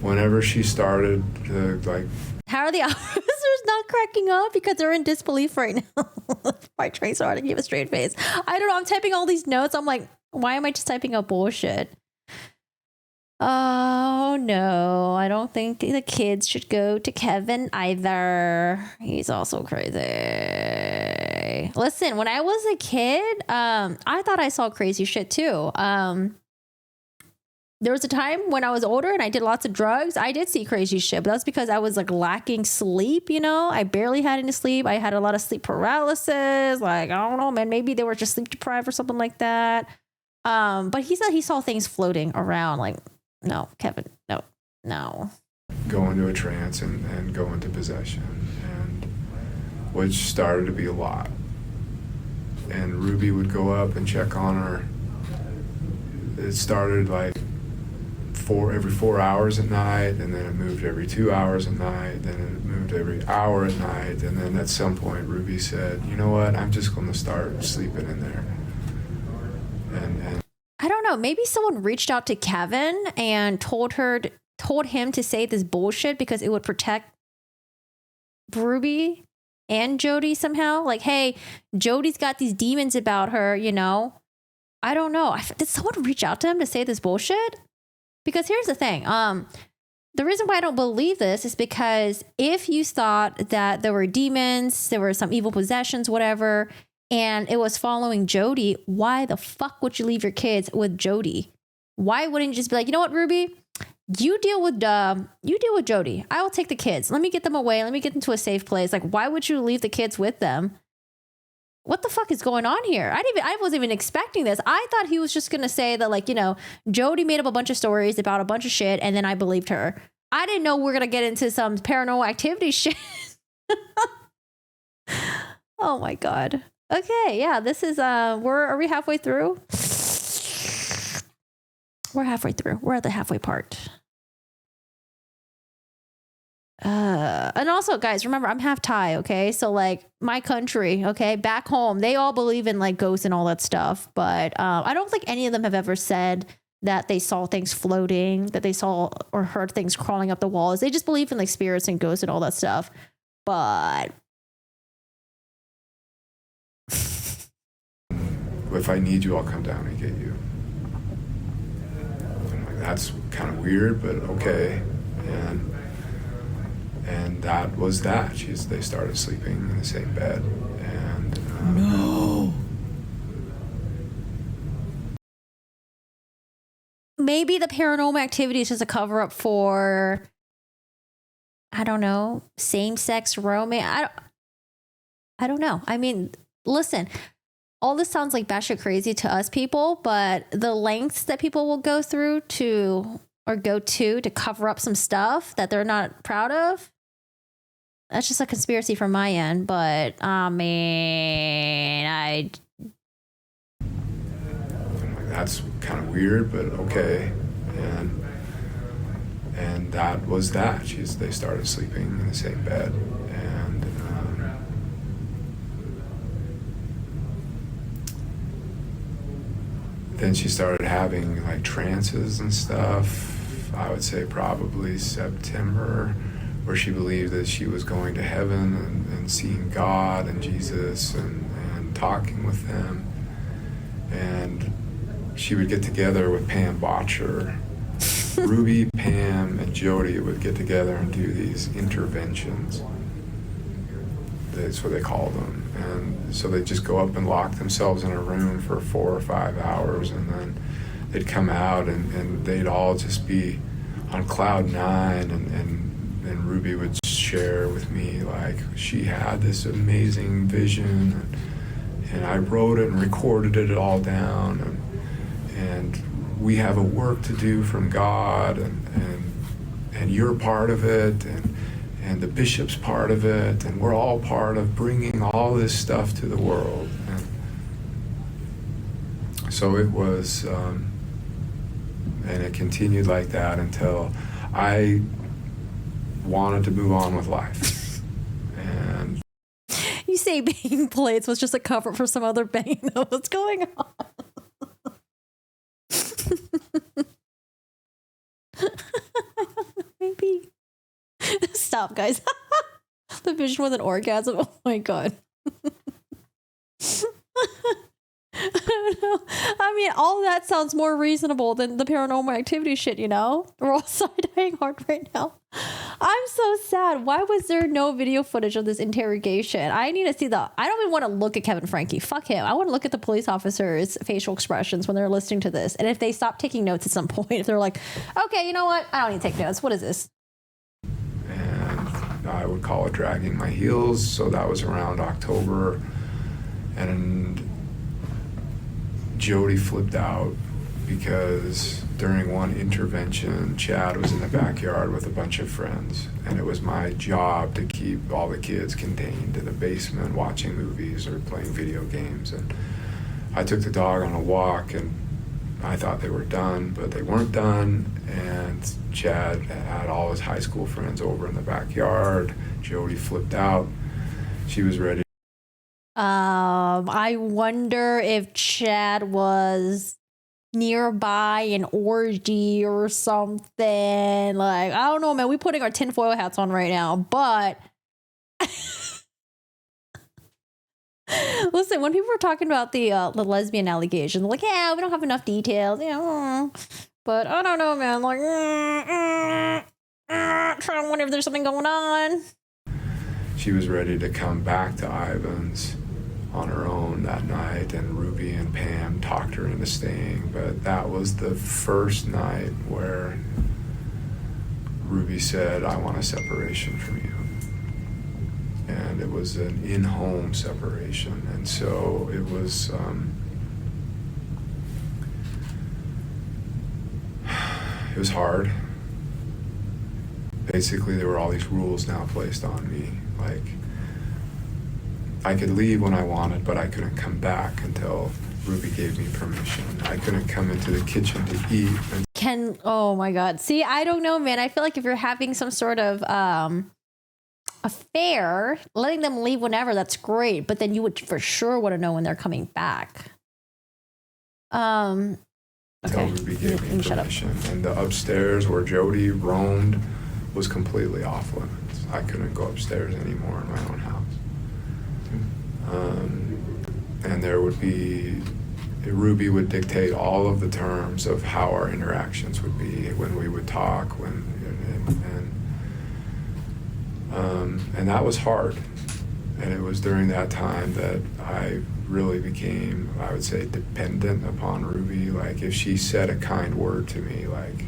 Speaker 1: whenever she started to like.
Speaker 2: How are the officers not cracking up because they're in disbelief right now? My train's hard to give a straight face. I don't know. I'm typing all these notes. I'm like, why am I just typing up bullshit? Oh no, I don't think the kids should go to Kevin either. He's also crazy. Listen, when I was a kid, I thought I saw crazy shit too. There was a time when I was older and I did lots of drugs. I did see crazy shit, but that's because I was like lacking sleep, you know? I barely had any sleep. I had a lot of sleep paralysis. Like, I don't know, man. Maybe they were just sleep deprived or something like that. But he said he saw things floating around. Like, no, Kevin, no.
Speaker 1: Go into a trance and go into possession, and which started to be a lot. And Ruby would go up and check on her. It started like every 4 hours at night, and then it moved every 2 hours at night, then it moved every hour at night, and then at some point Ruby said, you know what, I'm just going to start sleeping in there. and
Speaker 2: I don't know. Maybe someone reached out to Kevin and told him to say this bullshit because it would protect Ruby and Jody somehow. Like, hey, Jody's got these demons about her, you know. I don't know. Did someone reach out to him to say this bullshit? Because here's the thing. The reason why I don't believe this is because if you thought that there were demons, there were some evil possessions, whatever, and it was following Jody, why the fuck would you leave your kids with Jody? Why wouldn't you just be like, you know what, Ruby? You deal with Jody. I will take the kids. Let me get them away. Let me get them to a safe place. Like, why would you leave the kids with them? What the fuck is going on here? I wasn't even expecting this. I thought he was just going to say that, like, you know, Jody made up a bunch of stories about a bunch of shit and then I believed her. I didn't know we're going to get into some paranormal activity shit. Oh my God. Okay. Yeah. This is, are we halfway through? We're halfway through. We're at the halfway part. And also, guys, remember, I'm half Thai, okay? So, like, my country, okay, back home, they all believe in, like, ghosts and all that stuff. But I don't think any of them have ever said that they saw things floating, that they saw or heard things crawling up the walls. They just believe in, like, spirits and ghosts and all that stuff. But
Speaker 1: if I need you, I'll come down and get you. I'm like, that's kind of weird, but okay. And that was that. They started sleeping in the same bed. And
Speaker 2: no. Maybe the paranormal activity is just a cover up for, I don't know, same-sex romance. I don't know. I mean, listen, all this sounds like batshit crazy to us people, but the lengths that people will go through to cover up some stuff that they're not proud of, that's just a conspiracy from my end. But I mean, I'm
Speaker 1: like, that's kind of weird, but okay. And that was that. They started sleeping in the same bed. And then she started having, like, trances and stuff. I would say probably September, where she believed that she was going to heaven and seeing God and Jesus and talking with them. And she would get together with Pam Botcher. Ruby, Pam, and Jody would get together and do these interventions. That's what they called them. And so they'd just go up and lock themselves in a room for 4 or 5 hours, and then they'd come out and they'd all just be on cloud nine, and Ruby would share with me, like, she had this amazing vision, and I wrote it and recorded it all down, and we have a work to do from God, and you're part of it, and the bishop's part of it, and we're all part of bringing all this stuff to the world. And so it was, and it continued like that until I wanted to move on with life. And
Speaker 2: you say banging plates was just a cover for some other banging. What's going on? Maybe. Stop, guys. The vision with an orgasm. Oh my God. I don't know. I mean, all that sounds more reasonable than the paranormal activity shit, you know? We're all side-eyeing hard right now. I'm so sad. Why was there no video footage of this interrogation? I need to see I don't even want to look at Kevin Franke. Fuck him. I want to look at the police officers' facial expressions when they're listening to this. And if they stop taking notes at some point, if they're like, okay, you know what? I don't need to take notes. What is this?
Speaker 1: And I would call it dragging my heels. So that was around October. And Jody flipped out because during one intervention, Chad was in the backyard with a bunch of friends, and it was my job to keep all the kids contained in the basement watching movies or playing video games. And I took the dog on a walk, and I thought they were done, but they weren't done. And Chad had all his high school friends over in the backyard. Jody flipped out. She was ready
Speaker 2: I wonder if Chad was nearby an orgy or something. Like, I don't know, man. We putting our tinfoil hats on right now, but listen, when people were talking about the lesbian allegations, like, yeah, we don't have enough details, but I don't know, man. Like, trying to wonder if there's something going on.
Speaker 1: She was ready to come back to Ivan's on her own that night, and Ruby and Pam talked her into staying, but that was the first night where Ruby said, I want a separation from you. And it was an in-home separation, and so it was hard. Basically, there were all these rules now placed on me, like I could leave when I wanted, but I couldn't come back until Ruby gave me permission. I couldn't come into the kitchen to eat.
Speaker 2: Oh my God. See, I don't know, man. I feel like if you're having some sort of affair, letting them leave whenever, that's great. But then you would for sure want to know when they're coming back.
Speaker 1: Until
Speaker 2: Okay.
Speaker 1: Ruby gave me
Speaker 2: Shut up.
Speaker 1: permission. And the upstairs where Jody roamed was completely off limits. I couldn't go upstairs anymore in my own house. And there would be, Ruby would dictate all of the terms of how our interactions would be, when we would talk, and that was hard. And it was during that time that I really became, I would say, dependent upon Ruby. Like, if she said a kind word to me, like,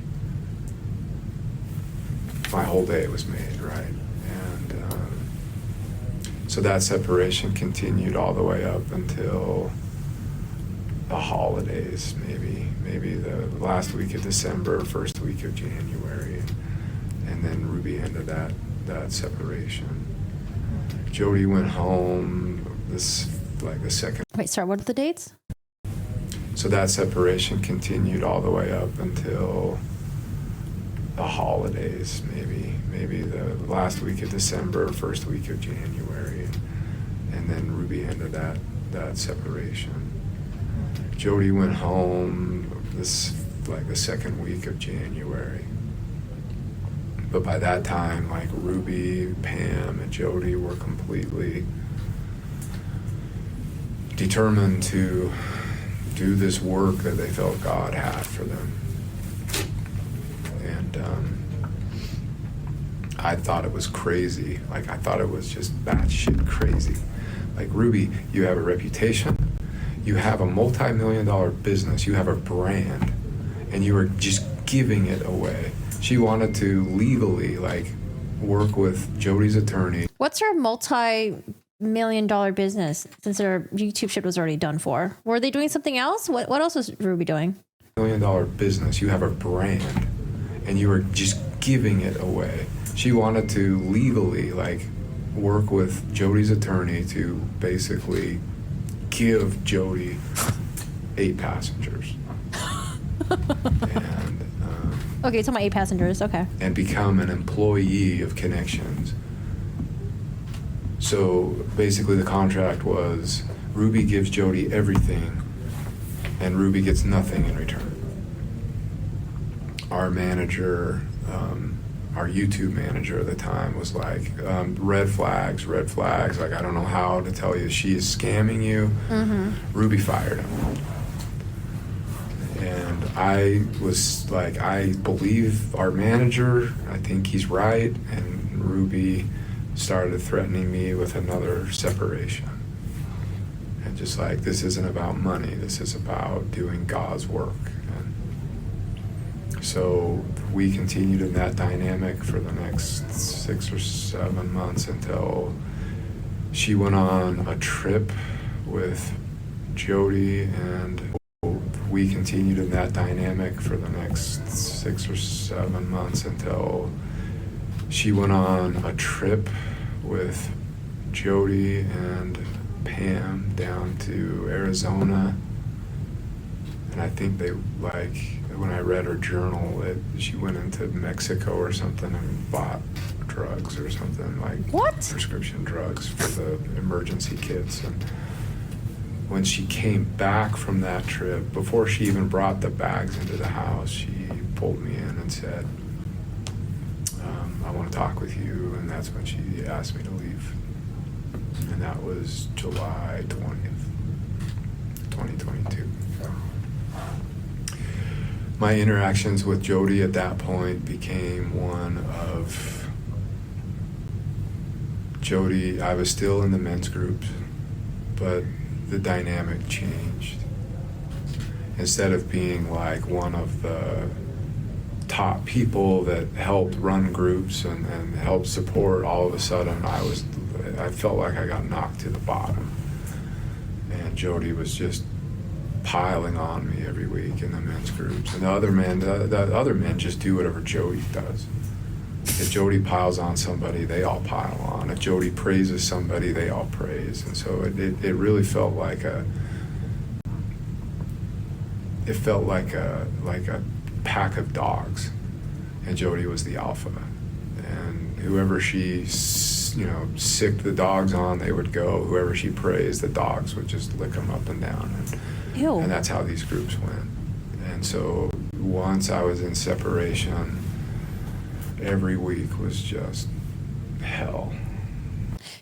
Speaker 1: my whole day was made, right? So that separation continued all the way up until the holidays, maybe the last week of December, first week of January, and then Ruby ended that separation. Jody went home the second.
Speaker 2: Wait, sorry, what are the dates?
Speaker 1: So that separation continued all the way up until the holidays, maybe the last week of December, first week of January, and then Ruby ended that separation. Jody went home the second week of January. But by that time, like, Ruby, Pam, and Jody were completely determined to do this work that they felt God had for them. And I thought it was crazy. Like, I thought it was just batshit crazy. Like, Ruby, you have a reputation, you have a multi-million-dollar business, you have a brand, and you are just giving it away. She wanted to legally, like, work with Jody's attorney.
Speaker 2: What's her multi-million-dollar business, since her YouTube shit was already done for? Were they doing something else? What else was Ruby doing?
Speaker 1: $1 million business, you have a brand, and you are just giving it away. She wanted to legally, like, work with Jody's attorney to basically give Jody 8 passengers. And
Speaker 2: Okay, it's on my 8 passengers. Okay.
Speaker 1: and become an employee of Connections. So basically the contract was Ruby gives Jody everything and Ruby gets nothing in return. Our manager, our YouTube manager at the time was like, red flags. Like, I don't know how to tell you, she is scamming you. Mm-hmm. Ruby fired him. And I was like, I believe our manager, I think he's right. And Ruby started threatening me with another separation. And just like, this isn't about money, this is about doing God's work. And so we continued in that dynamic for the next 6 or 7 months until she went on a trip with Jody, and we continued in that dynamic for the next 6 or 7 months until she went on a trip with Jody and Pam down to Arizona. And I think they, like, when I read her journal, she went into Mexico or something and bought drugs or something, like
Speaker 2: What?
Speaker 1: prescription drugs for the emergency kits. And when she came back from that trip, before she even brought the bags into the house, she pulled me in and said, I want to talk with you. And that's when she asked me to leave. And that was July 20th, 2022. My interactions with Jody at that point became one of Jody. I was still in the men's groups, but the dynamic changed. Instead of being like one of the top people that helped run groups and helped support, all of a sudden I felt like I got knocked to the bottom. And Jody was just piling on me every week in the men's groups. And the other men just do whatever Jody does. If Jody piles on somebody, they all pile on. If Jody praises somebody, they all praise. And so it really felt like a pack of dogs, and Jody was the alpha. And whoever she sicked the dogs on, they would go. Whoever she praised, the dogs would just lick them up and down.
Speaker 2: Ew.
Speaker 1: And that's how these groups went. And so once I was in separation, every week was just hell.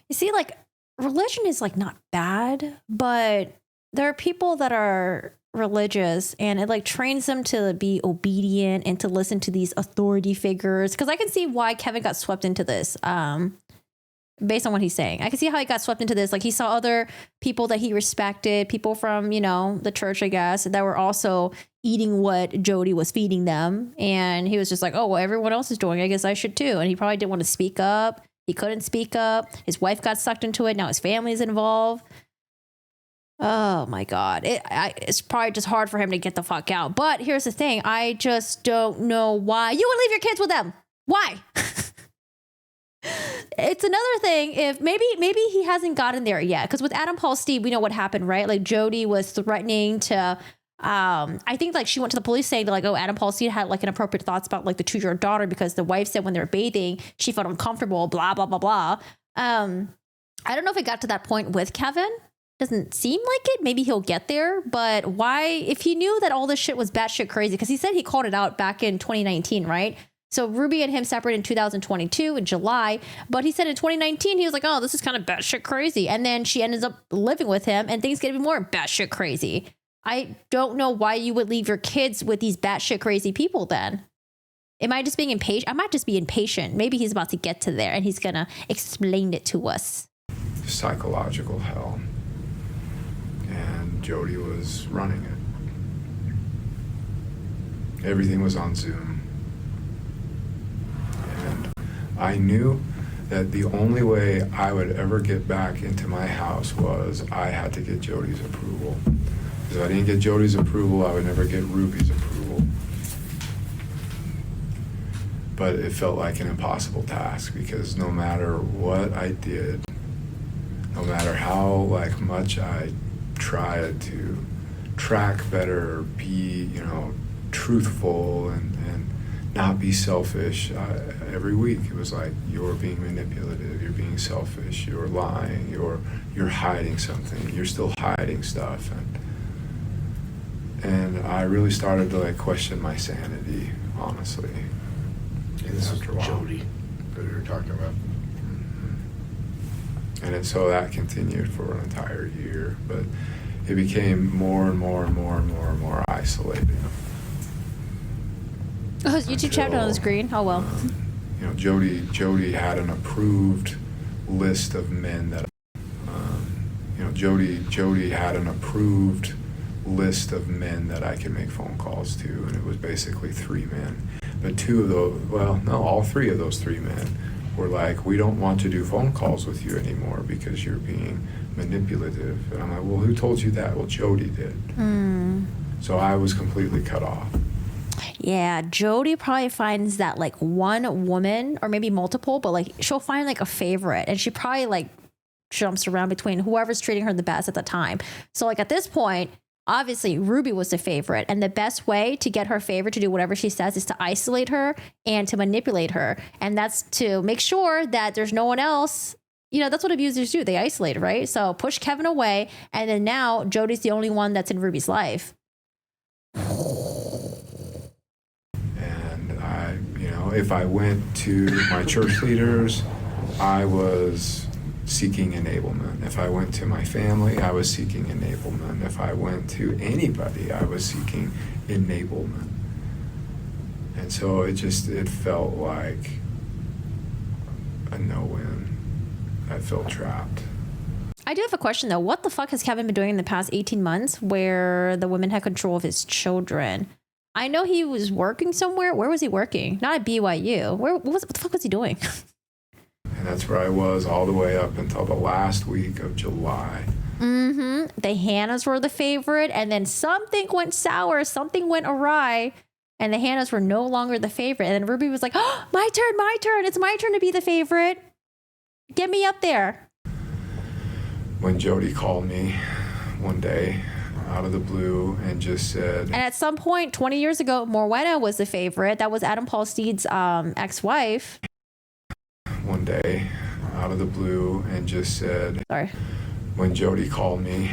Speaker 2: You see, like, religion is like not bad, but there are people that are religious and it like trains them to be obedient and to listen to these authority figures. Because I can see why Kevin got swept into this. Based on what he's saying, I can see how he got swept into this. Like, he saw other people that he respected, people from, the church, I guess, that were also eating what Jody was feeding them. And he was just like, oh, well, everyone else is doing it, I guess I should too. And he probably didn't want to speak up. He couldn't speak up. His wife got sucked into it. Now his family's involved. Oh my God. It's probably just hard for him to get the fuck out. But here's the thing. I just don't know why you would leave your kids with them. Why? It's another thing if maybe he hasn't gotten there yet. Because with Adam Paul Steve, we know what happened, right? Like, Jody was threatening to, I think like she went to the police saying like, oh, Adam Paul Steve had like inappropriate thoughts about like the 2-year-old daughter because the wife said when they were bathing, she felt uncomfortable, blah, blah, blah, blah. I don't know if it got to that point with Kevin. Doesn't seem like it. Maybe he'll get there. But why, if he knew that all this shit was batshit crazy, because he said he called it out back in 2019, right? So Ruby and him separated in 2022 in July, but he said in 2019, he was like, oh, this is kind of batshit crazy. And then she ends up living with him and things get even more batshit crazy. I don't know why you would leave your kids with these batshit crazy people then. Am I just being impatient? I might just be impatient. Maybe he's about to get to there and he's going to explain it to us.
Speaker 1: Psychological hell. And Jody was running it. Everything was on Zoom. And I knew that the only way I would ever get back into my house was I had to get Jody's approval. Because if I didn't get Jody's approval, I would never get Ruby's approval. But it felt like an impossible task because no matter what I did, no matter how much I tried to track better, be, truthful and not be selfish, every week it was like, you're being manipulative, you're being selfish, you're lying, you're hiding something, you're still hiding stuff. And I really started to question my sanity, honestly.
Speaker 4: And this is Jody that you're talking about.
Speaker 1: And so that continued for an entire year, but it became more and more and more and more and more isolating.
Speaker 2: Oh, his YouTube channel on the screen. Oh, well.
Speaker 1: Jody had an approved list of men that, Jody had an approved list of men that I could make phone calls to, and it was basically 3 men. But 2 of those, all 3 of those 3 men were like, we don't want to do phone calls with you anymore because you're being manipulative. And I'm like, well, who told you that? Well, Jody did. So I was completely cut off.
Speaker 2: Yeah, Jody probably finds that one woman or maybe multiple, but she'll find a favorite and she probably jumps around between whoever's treating her the best at the time. So at this point, Obviously, Ruby was the favorite, and the best way to get her favorite to do whatever she says is to isolate her and to manipulate her. And that's to make sure that there's no one else. You know, that's what abusers do. They isolate, right? So push Kevin away, and then now Jody's the only one that's in Ruby's life.
Speaker 1: And I, you know, if I went to my church leaders, I was seeking enablement. If I went to my family, I was seeking enablement. If I went to anybody, I was seeking enablement. And so it felt like a no-win. I felt trapped.
Speaker 2: I do have a question though. What the fuck has Kevin been doing in the past 18 months where the women had control of his children? I know he was working somewhere. Where was he working? Not at BYU. What the fuck was he doing?
Speaker 1: And that's where I was all the way up until the last week of July.
Speaker 2: Mm-hmm. The Hannahs were the favorite, and then something went sour, something went awry, and the Hannahs were no longer the favorite. And then Ruby was like, oh, my turn. It's my turn to be the favorite. Get me up there.
Speaker 1: When Jody called me one day out of the blue and just said...
Speaker 2: And at some point, 20 years ago, Morwenna was the favorite. That was Adam Paul Steed's ex-wife.
Speaker 1: One day out of the blue and just said...
Speaker 2: Sorry.
Speaker 1: When Jody called me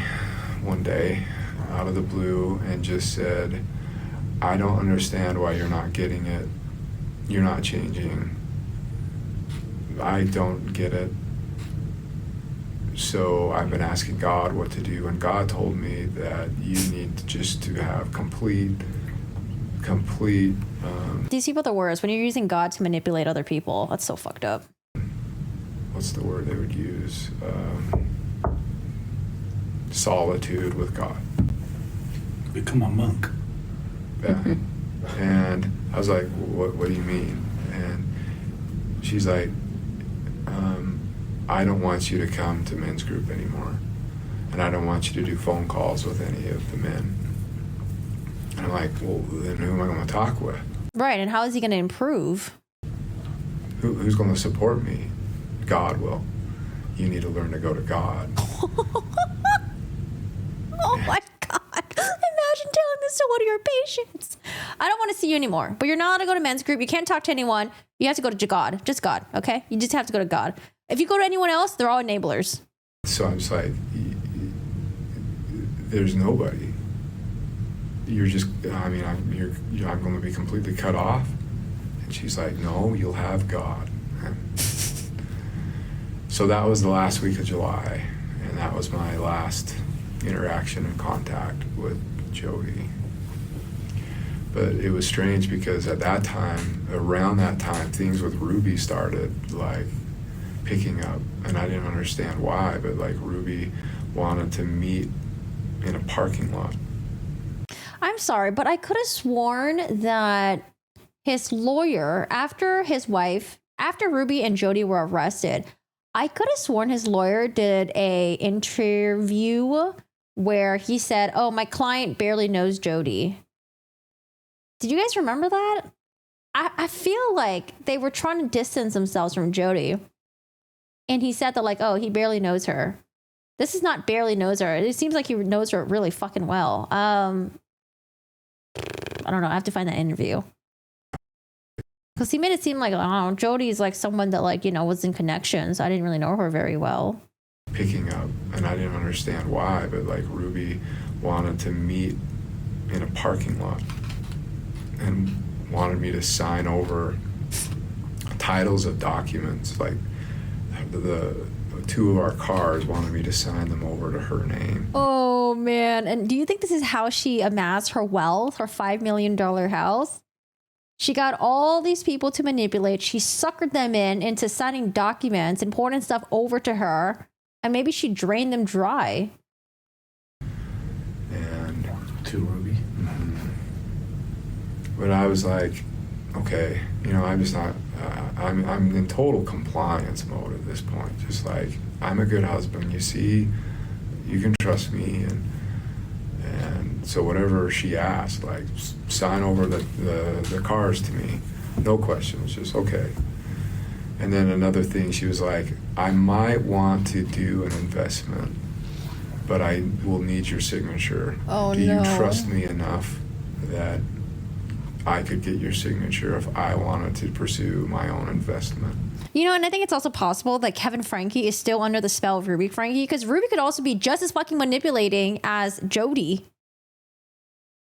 Speaker 1: one day out of the blue and just said, I don't understand why you're not getting it. You're not changing. I don't get it. So I've been asking God what to do, and God told me that you need to have complete.
Speaker 2: These people are the worst. When you're using God to manipulate other people, that's so fucked up.
Speaker 1: What's the word they would use? Solitude with God.
Speaker 5: Become a monk.
Speaker 1: Yeah. And I was like, what do you mean? And she's like, I don't want you to come to men's group anymore. And I don't want you to do phone calls with any of the men. And I'm like, well, then who am I going to talk with?
Speaker 2: Right, and how is he going to improve?
Speaker 1: Who's going to support me? God will. You need to learn to go to God.
Speaker 2: Oh my God. Imagine telling this to one of your patients. I don't want to see you anymore, but you're not allowed to go to men's group. You can't talk to anyone. You have to go to God. Just God, okay? You just have to go to God. If you go to anyone else, they're all enablers.
Speaker 1: So I'm just like, there's nobody. You're just, I'm going to be completely cut off. And she's like, no, you'll have God. So that was the last week of July, and that was my last interaction and contact with Jody. But it was strange because at that time, around that time, things with Ruby started like picking up, and I didn't understand why, but like Ruby wanted to meet in a parking lot.
Speaker 2: I'm sorry, but I could have sworn that his lawyer, after Ruby and Jody were arrested, I could have sworn his lawyer did a interview where he said, oh, my client barely knows Jody. Did you guys remember that? I feel like they were trying to distance themselves from Jody. And he said that like, oh, he barely knows her. This is not barely knows her. It seems like he knows her really fucking well. I don't know. I have to find that interview. Because he made it seem like, I don't know, Jody's like someone that like, was in connections. I didn't really know her very well.
Speaker 1: Picking up, and I didn't understand why, but like Ruby wanted to meet in a parking lot and wanted me to sign over titles of documents. Like the two of our cars wanted me to sign them over to her name.
Speaker 2: Oh man. And do you think this is how she amassed her wealth, her $5 million house? She got all these people to manipulate. She suckered them into signing documents, important stuff over to her. And maybe she drained them dry.
Speaker 1: And
Speaker 5: To Ruby.
Speaker 1: But I was like, okay, I'm just not, I'm in total compliance mode at this point. Just like, I'm a good husband, you see, you can trust me. And so whatever she asked, like, sign over the cars to me, no questions, just okay. And then another thing, she was like, I might want to do an investment, but I will need your signature.
Speaker 2: Oh,
Speaker 1: Do you
Speaker 2: no.
Speaker 1: trust me enough that I could get your signature if I wanted to pursue my own investment?
Speaker 2: You know, and I think it's also possible that Kevin Franke is still under the spell of Ruby Franke, because Ruby could also be just as fucking manipulating as Jody.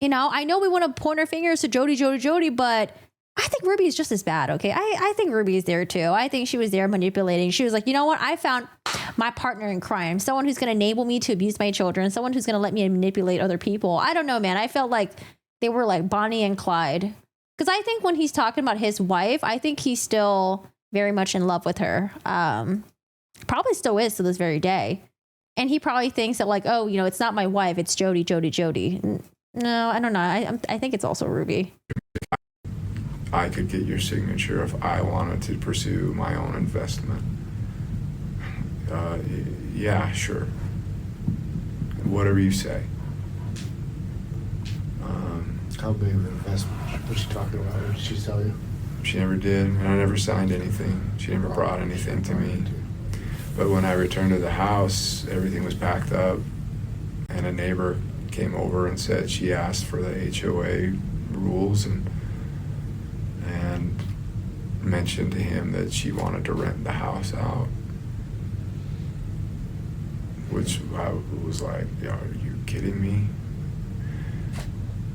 Speaker 2: You know, I know we want to point our fingers to Jody, but I think Ruby is just as bad, okay? I think Ruby is there too. I think she was there manipulating. She was like, you know what? I found my partner in crime, someone who's going to enable me to abuse my children, someone who's going to let me manipulate other people. I don't know, man. I felt like they were like Bonnie and Clyde. Because I think when he's talking about his wife, I think he's still very much in love with her. Probably still is to this very day. And he probably thinks that like, oh, you know, it's not my wife, it's Jody. No, I don't know. I think it's also Ruby.
Speaker 1: I could get your signature if I wanted to pursue my own investment. Yeah, sure. Whatever you say.
Speaker 4: How big of an investment? What's she talking about? What did she tell you?
Speaker 1: She never did, and I never signed anything. She never brought anything to me. But when I returned to the house, everything was packed up, and a neighbor came over and said she asked for the HOA rules and mentioned to him that she wanted to rent the house out, which I was like, yeah, are you kidding me?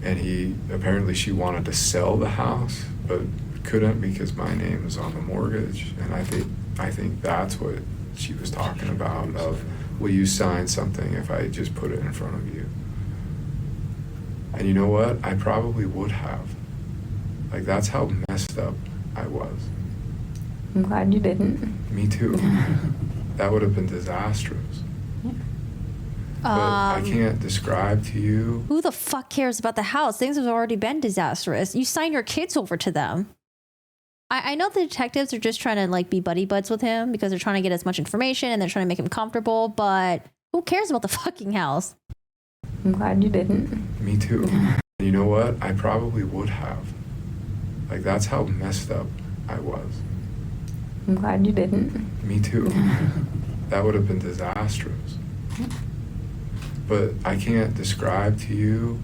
Speaker 1: And apparently she wanted to sell the house, but couldn't because my name is on the mortgage. And I think that's what she was talking about of, will you sign something if I just put it in front of you? And you know what? I probably would have. Like, that's how messed up I was.
Speaker 3: I'm glad you didn't.
Speaker 1: Me too. That would have been disastrous. But I can't describe to you.
Speaker 2: Who the fuck cares about the house? Things have already been disastrous. You signed your kids over to them. I know the detectives are just trying to like be buddy buds with him because they're trying to get as much information and they're trying to make him comfortable, but who cares about the fucking house?
Speaker 3: I'm glad you didn't.
Speaker 1: Me too. You know what? I probably would have. Like, that's how messed up I was.
Speaker 3: I'm glad you didn't.
Speaker 1: Me too. That would have been disastrous. But I can't describe to you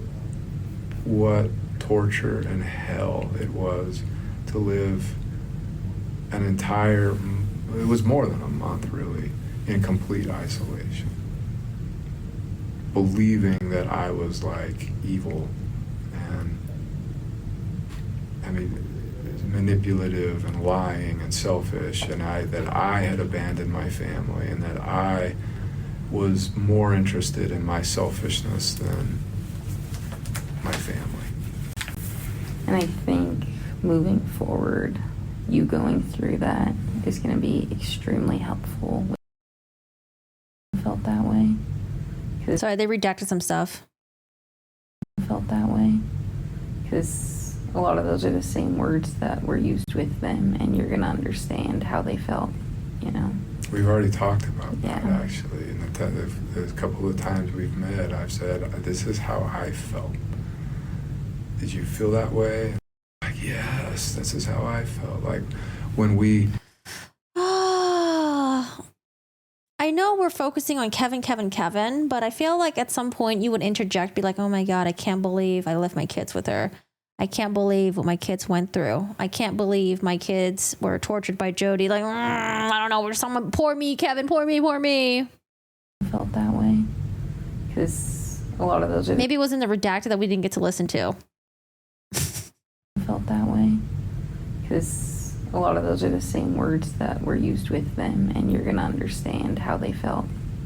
Speaker 1: what torture and hell it was to live it was more than a month really, in complete isolation. Believing that I was like evil and, I mean, manipulative and lying and selfish, and that I had abandoned my family and that I was more interested in my selfishness than my family.
Speaker 3: And I think moving forward, you going through that is going to be extremely helpful. Felt that way.
Speaker 2: Sorry, they redacted some stuff.
Speaker 3: Felt that way. Because a lot of those are the same words that were used with them, and you're going to understand how they felt, you know.
Speaker 1: We've already talked about that,
Speaker 3: Yeah.
Speaker 1: actually. In the couple of times we've met, I've said, this is how I felt. Did you feel that way? Like, yes, this is how I felt. Like, when we...
Speaker 2: I know we're focusing on Kevin, but I feel like at some point you would interject, be like, oh my God, I can't believe I left my kids with her. I can't believe what my kids went through. I can't believe my kids were tortured by Jody. Like, I don't know, someone, poor me, Kevin, poor me.
Speaker 3: Felt that way. Because a lot of those are...
Speaker 2: Maybe it was in the redacted that we didn't get to listen to.
Speaker 3: Felt that way. Because a lot of those are the same words that were used with them, and you're going to understand how they felt,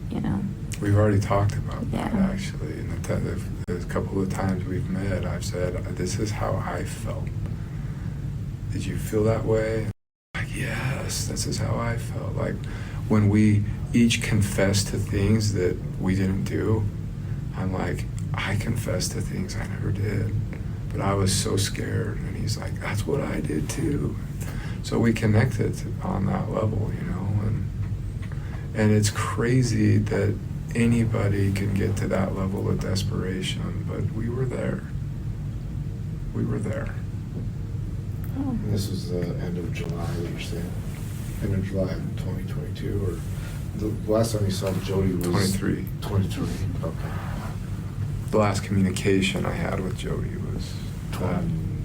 Speaker 3: you know.
Speaker 1: We've already talked about that,
Speaker 3: Yeah.
Speaker 1: actually. In the couple of times we've met, I've said, this is how I felt. Did you feel that way? Like, yes, this is how I felt. Like, when we each confess to things that we didn't do, I'm like, I confess to things I never did. But I was so scared. And he's like, that's what I did too. So we connected on that level, you know. And it's crazy that anybody can get to that level of desperation, but we were there. We were there.
Speaker 4: And this was the end of July, what you're saying? End of July of 2022, or The last time you saw Jody was
Speaker 1: 23.
Speaker 4: 23. Okay.
Speaker 1: The last communication I had with Jody was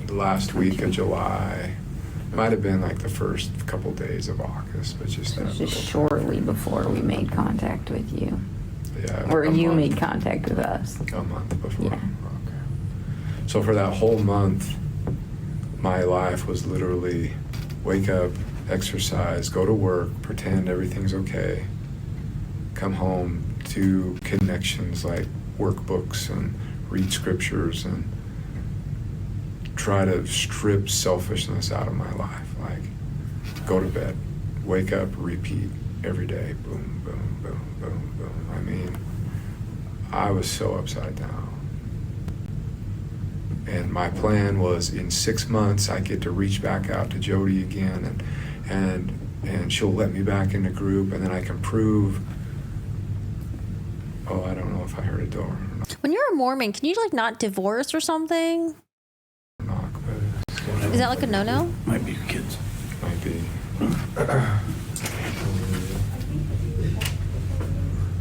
Speaker 1: the last week of July. Might have been like the first couple days of August, but just that.
Speaker 3: Just
Speaker 1: little
Speaker 3: shortly before we made contact with you.
Speaker 1: Yeah.
Speaker 3: Or
Speaker 1: a
Speaker 3: you
Speaker 1: month.
Speaker 3: made contact with us.
Speaker 1: A month before.
Speaker 3: Yeah.
Speaker 1: Okay. So for that whole month, my life was literally wake up, exercise, go to work, pretend everything's okay, come home, do connections like workbooks and read scriptures and try to strip selfishness out of my life. Like, go to bed, wake up, repeat every day. Boom, boom, boom, boom, boom. I mean, I was so upside down. And my plan was in 6 months, I get to reach back out to Jody again and she'll let me back in the group, and then I can prove, oh, I don't know if I heard a door or not.
Speaker 2: When you're a Mormon, can you like not divorce or something?
Speaker 1: Knock, but
Speaker 2: Is that like a no-no?
Speaker 5: Might be your kids.
Speaker 1: might be.
Speaker 5: We're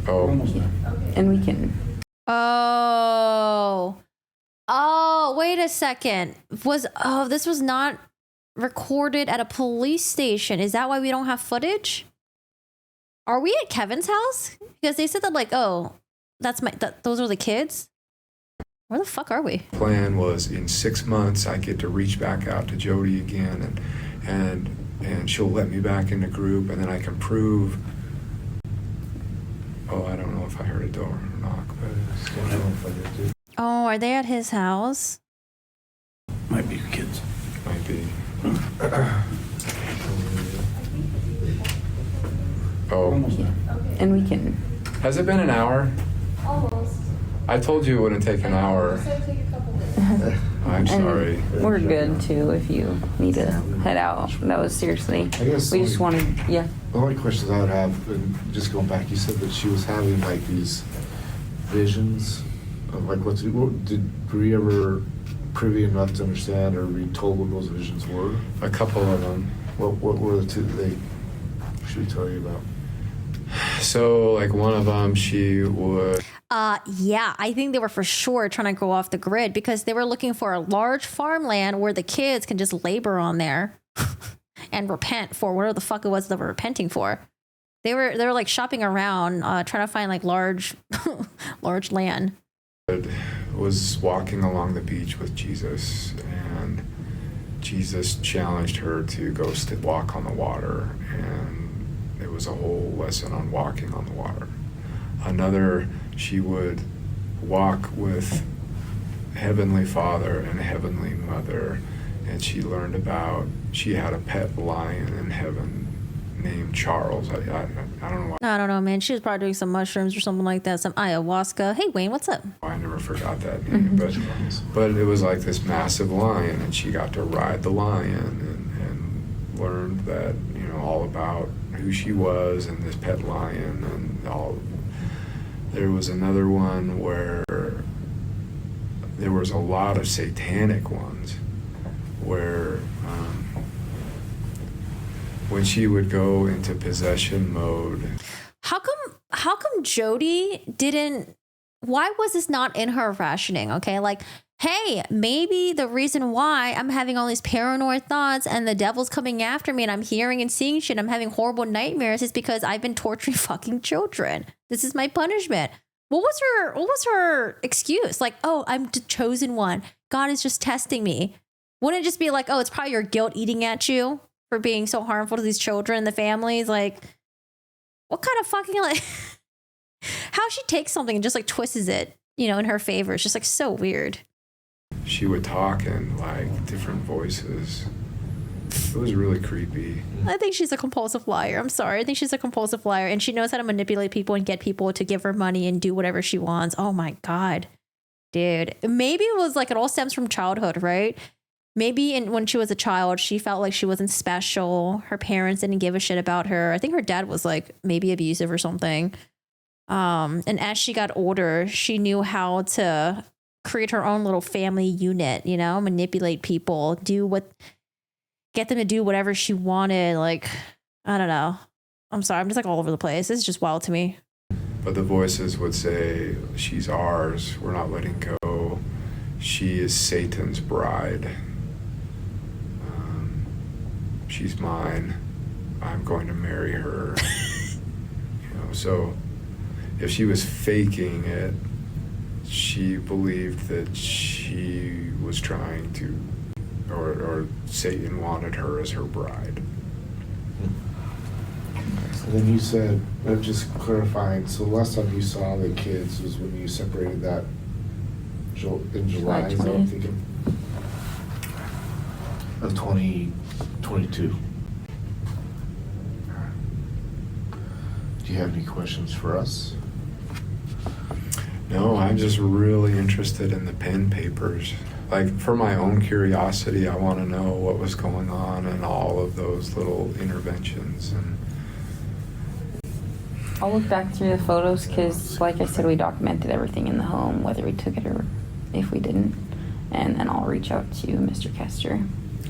Speaker 1: Oh,
Speaker 5: almost there.
Speaker 3: And we can.
Speaker 2: Oh, wait a second. This was not recorded at a police station. Is that why we don't have footage? Are we at Kevin's house? Because they said that like, oh, those are the kids. Where the fuck are we?
Speaker 1: plan was in 6 months, I get to reach back out to Jody again and she'll let me back in the group, and then I can prove, oh, I don't know if I heard a door knock, but
Speaker 4: I don't know if I did too.
Speaker 2: Oh, are they at his house?
Speaker 5: Might be your kids.
Speaker 1: might be.
Speaker 5: We're
Speaker 1: Oh,
Speaker 5: almost there.
Speaker 3: And we can.
Speaker 1: has it been an hour?
Speaker 6: Almost.
Speaker 1: I told you it wouldn't take an hour.
Speaker 6: Take a couple minutes.
Speaker 1: I'm
Speaker 3: And
Speaker 1: sorry.
Speaker 3: we're good too if you need to head out. That was seriously.
Speaker 4: I guess
Speaker 3: We just wanted, yeah.
Speaker 4: the only questions I would have, and just going back, you said that she was having like these visions of like were you ever privy enough to understand or be told what those visions were?
Speaker 1: A couple of them.
Speaker 4: What were the two that should we tell you about?
Speaker 1: So, like, one of them, she would.
Speaker 2: Yeah, I think they were for sure trying to go off the grid because they were looking for a large farmland where the kids can just labor on there and repent for whatever the fuck it was they were repenting for. They were like shopping around, trying to find like large land.
Speaker 1: Was walking along the beach with Jesus, and Jesus challenged her to go walk on the water, and it was a whole lesson on walking on the water. Another, she would walk with Heavenly Father and Heavenly Mother, and she learned about, she had a pet lion in heaven named Charles. I don't know
Speaker 2: I don't know, man. She was probably doing some mushrooms or something like that, some ayahuasca. Hey, Wayne, what's up?
Speaker 1: why I never forgot that name, but it was like this massive lion, and she got to ride the lion and learned that, you know, all about who she was and this pet lion and all. There was another one where there was a lot of satanic ones where when she would go into possession mode.
Speaker 2: How come Jody didn't, why was this not in her rationing? Okay, like, hey, maybe the reason why I'm having all these paranoid thoughts and the devil's coming after me and I'm hearing and seeing shit, I'm having horrible nightmares, is because I've been torturing fucking children. This is my punishment. What was her excuse? Like, oh, I'm the chosen one. God is just testing me. Wouldn't it just be like, oh, it's probably your guilt eating at you for being so harmful to these children and the families? Like, what kind of fucking, like, how she takes something and just like twists it, you know, in her favor. It's just like so weird.
Speaker 1: She would talk in like different voices. It was really creepy.
Speaker 2: I think she's a compulsive liar. I'm sorry. I think she's a compulsive liar, and she knows how to manipulate people and get people to give her money and do whatever she wants. Oh my God, dude. Maybe it was like it all stems from childhood, right? Maybe when she was a child, she felt like she wasn't special. Her parents didn't give a shit about her. I think her dad was like maybe abusive or something. And as she got older, she knew how to create her own little family unit, you know, manipulate people, get them to do whatever she wanted. Like, I don't know. I'm sorry, I'm just like all over the place. This is just wild to me.
Speaker 1: But the voices would say, she's ours, we're not letting go. She is Satan's bride. She's mine. I'm going to marry her. So if she was faking it, she believed that she was trying to, or Satan wanted her as her bride.
Speaker 4: So then you said, just clarifying, so the last time you saw the kids was when you separated that in July, is that what I'm
Speaker 3: 20th.
Speaker 4: thinking? Of 2022. Do you have any questions for us?
Speaker 1: No, I'm just really interested in the pen papers. Like, for my own curiosity, I want to know what was going on in all of those little interventions. And
Speaker 3: I'll look back through the photos because, like I said, we documented everything in the home, whether we took it or if we didn't. And then I'll reach out to Mr. Kester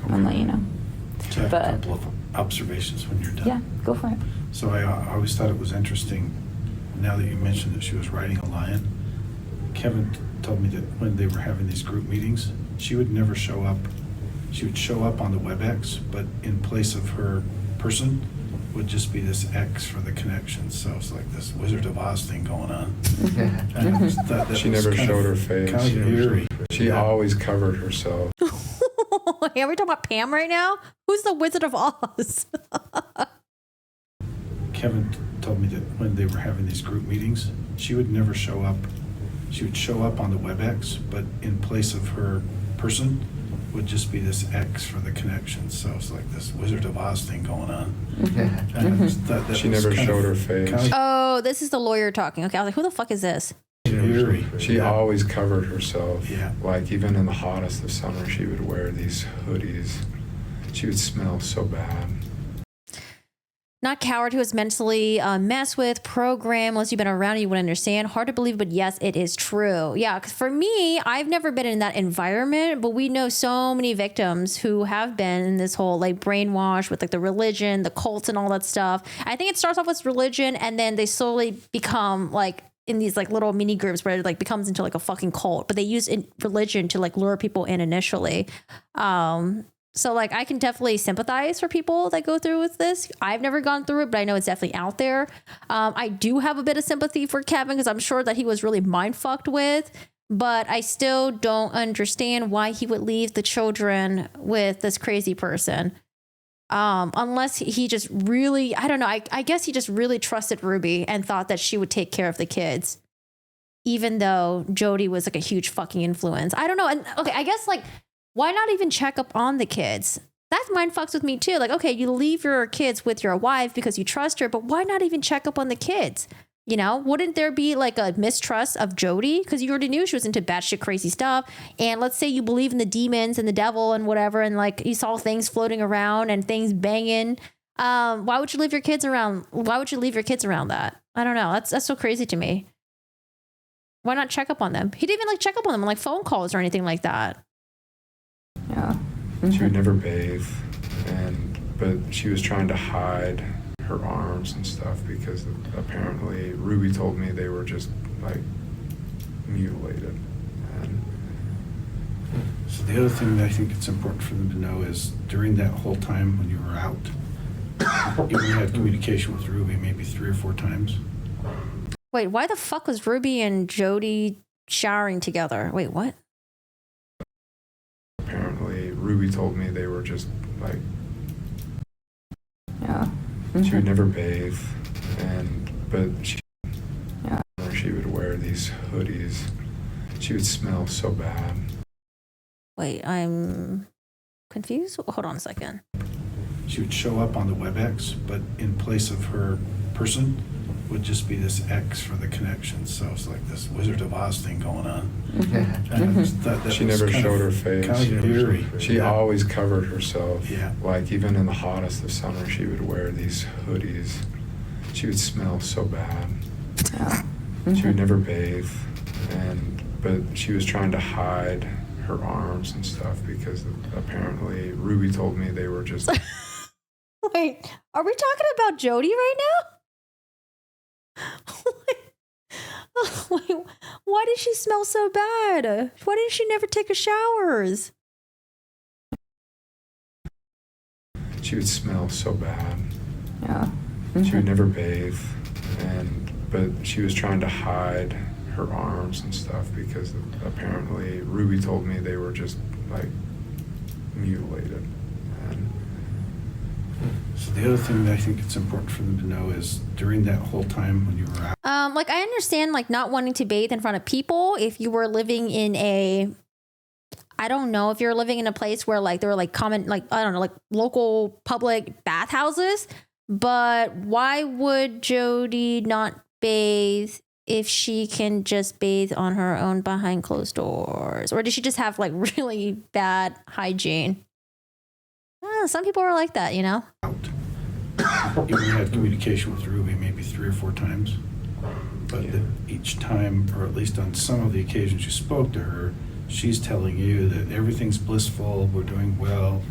Speaker 3: and let you know.
Speaker 5: So I have
Speaker 3: But-
Speaker 5: a couple of observations when you're done.
Speaker 3: Yeah, go for it.
Speaker 5: So I always thought it was interesting, now that you mentioned that she was riding a lion. Kevin told me that when they were having these group meetings, she would never show up. She would show up on the WebEx, but in place of her person would just be this X for the connection. So it's like this Wizard of Oz thing going on. And I just thought that
Speaker 1: she
Speaker 5: was
Speaker 1: never
Speaker 5: kind
Speaker 1: showed
Speaker 5: of-
Speaker 1: her face.
Speaker 5: Kind of eerie.
Speaker 1: She
Speaker 5: Yeah.
Speaker 1: always covered herself.
Speaker 2: Hey, are we talking about Pam right now? Who's the Wizard of Oz?
Speaker 5: Kevin told me that when they were having these group meetings, she would never show up. She would show up on the WebEx, but in place of her person would just be this X for the connection. So it's like this Wizard of Oz thing going on. And I just thought that
Speaker 1: She
Speaker 5: was
Speaker 1: never
Speaker 5: kind
Speaker 1: showed
Speaker 5: of-
Speaker 1: her face.
Speaker 5: kind of
Speaker 2: Oh, this is the lawyer talking. Okay, I was like, who the fuck is this?
Speaker 5: eerie.
Speaker 1: She
Speaker 5: Yeah.
Speaker 1: always covered herself.
Speaker 5: Yeah.
Speaker 1: Like, even in the hottest of summer, she would wear these hoodies. She would smell so bad.
Speaker 2: Not coward who is mentally messed with, programmed. Unless you've been around, you would understand. Hard to believe, but yes, it is true. Yeah, because for me, I've never been in that environment, but we know so many victims who have been in this whole like brainwash with like the religion, the cults, and all that stuff. I think it starts off with religion, and then they slowly become like in these like little mini groups where it like becomes into like a fucking cult. But they use religion to like lure people in initially. So like I can definitely sympathize for people that go through with this. I've never gone through it, but I know it's definitely out there. I do have a bit of sympathy for Kevin because I'm sure that he was really mind fucked with, but I still don't understand why he would leave the children with this crazy person. Unless he just really, I don't know. I guess he just really trusted Ruby and thought that she would take care of the kids, even though Jody was like a huge fucking influence. I don't know. And okay, I guess like, why not even check up on the kids? That mind fucks with me too. Like, okay, you leave your kids with your wife because you trust her, but why not even check up on the kids? You know, wouldn't there be like a mistrust of Jody? Because you already knew she was into batshit crazy stuff. And let's say you believe in the demons and the devil and whatever, and like you saw things floating around and things banging. Why would you leave your kids around? Why would you leave your kids around that? I don't know. That's so crazy to me. Why not check up on them? He didn't even like check up on them on like phone calls or anything like that.
Speaker 3: Yeah.
Speaker 1: She would never bathe, but she was trying to hide her arms and stuff because apparently Ruby told me they were just like mutilated. And
Speaker 5: So the other thing that I think it's important for them to know is during that whole time when you were out, you only had communication with Ruby maybe 3 or 4 times.
Speaker 2: Wait, why the fuck was Ruby and Jody showering together? Wait, what?
Speaker 1: apparently Ruby told me they were just like,
Speaker 3: Yeah.
Speaker 1: she would never bathe, but
Speaker 3: Yeah.
Speaker 1: she would wear these hoodies. She would smell so bad.
Speaker 2: Wait, I'm confused. Hold on a second.
Speaker 5: She would show up on the WebEx, but in place of her person would just be this X for the connection. So it's like this Wizard of Oz thing going on. And I just thought that
Speaker 1: She
Speaker 5: was
Speaker 1: never
Speaker 5: kind
Speaker 1: showed
Speaker 5: of-
Speaker 1: her face.
Speaker 5: Kind of eerie.
Speaker 1: She
Speaker 5: Yeah.
Speaker 1: always covered herself.
Speaker 5: Yeah.
Speaker 1: Like, even in the hottest of summer, she would wear these hoodies. She would smell so bad.
Speaker 3: Yeah.
Speaker 1: She would never bathe, but she was trying to hide her arms and stuff because apparently Ruby told me they were just
Speaker 2: Wait, are we talking about Jody right now? Wait, why did she smell so bad? Why didn't she never take her showers?
Speaker 1: She would smell so bad.
Speaker 3: Yeah.
Speaker 1: She would never bathe, but she was trying to hide her arms and stuff because apparently Ruby told me they were just like mutilated. And
Speaker 5: So the other thing that I think it's important for them to know is during that whole time when you were out,
Speaker 2: Like I understand like not wanting to bathe in front of people if you were living in I don't know if you're living in a place where like there were like common, like, I don't know, like local public bathhouses, but why would Jody not bathe if she can just bathe on her own behind closed doors? Or did she just have like really bad hygiene? Some people are like that, you know?
Speaker 5: you had communication with Ruby maybe 3 or 4 times, but that each time, or at least on some of the occasions you spoke to her, she's telling you that everything's blissful, we're doing well,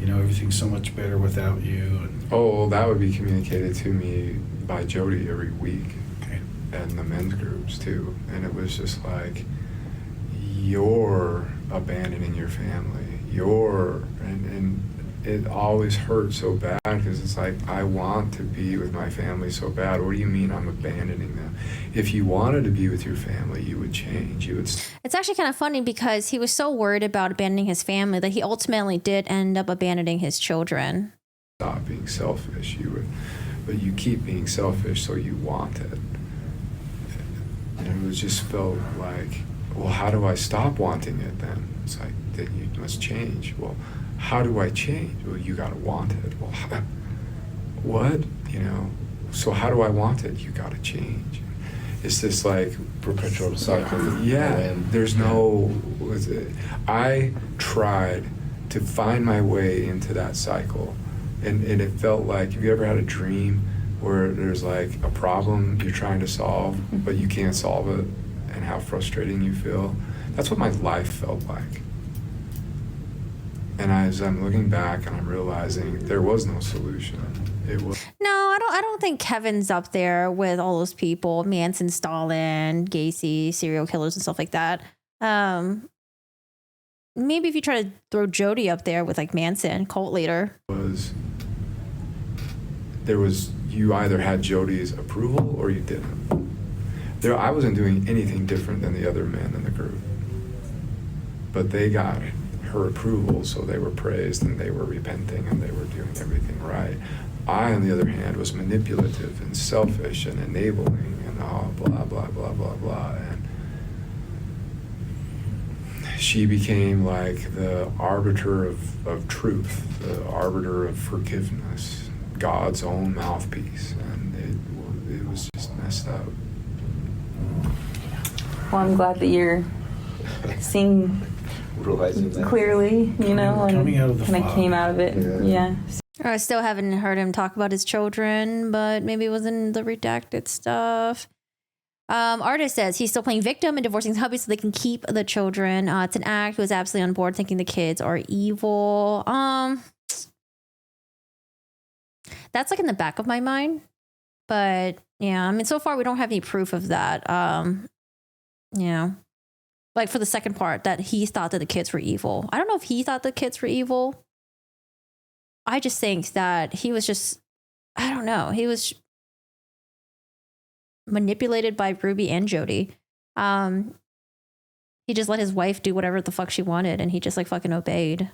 Speaker 5: you know, everything's so much better without you. And
Speaker 1: well, that would be communicated to me by Jody every week.
Speaker 5: okay.
Speaker 1: And the men's groups too. And it was just like, you're abandoning your family. And it always hurt so bad because it's like, I want to be with my family so bad. What do you mean I'm abandoning them? If you wanted to be with your family, you would change.
Speaker 2: It's actually kind of funny because he was so worried about abandoning his family that he ultimately did end up abandoning his children.
Speaker 1: Stop being selfish. But you keep being selfish, so you want it. And it was just felt like, well, how do I stop wanting it then? It's like, then you must change. Well, how do I change? Well, you gotta want it. Well, what? You know, so how do I want it? You gotta change. It's this like
Speaker 4: Perpetual cycle.
Speaker 1: yeah, there's no, I tried to find my way into that cycle. And it felt like, have you ever had a dream where there's like a problem you're trying to solve, but you can't solve it, and how frustrating you feel? That's what my life felt like. And as I'm looking back and I'm realizing there was no solution. It was.
Speaker 2: No, I don't think Kevin's up there with all those people, Manson, Stalin, Gacy, serial killers and stuff like that. Maybe if you try to throw Jody up there with like Manson, cult leader.
Speaker 1: You either had Jody's approval or you didn't. I wasn't doing anything different than the other men in the group. But they got her approval, so they were praised and they were repenting and they were doing everything right. I, on the other hand, was manipulative and selfish and enabling and blah, blah, blah, blah, blah. And she became like the arbiter of truth, the arbiter of forgiveness, God's own mouthpiece. And it was just messed up.
Speaker 3: Well, I'm glad that you're seeing
Speaker 4: Realizing that.
Speaker 3: clearly, you know,
Speaker 5: Coming out of
Speaker 3: and
Speaker 5: the
Speaker 3: kind of
Speaker 5: fog.
Speaker 3: came out of it.
Speaker 4: Yeah.
Speaker 3: Yeah.
Speaker 2: I still haven't heard him talk about his children, but maybe it was in the redacted stuff. Artist says he's still playing victim and divorcing his hubby so they can keep the children. It's an act. Who is absolutely on board thinking the kids are evil. That's like in the back of my mind. But yeah, I mean, so far we don't have any proof of that. Yeah. Like for the second part, that he thought that the kids were evil. I don't know if he thought the kids were evil. I just think that he was just, I don't know. He was manipulated by Ruby and Jody. He just let his wife do whatever the fuck she wanted, and he just like fucking obeyed.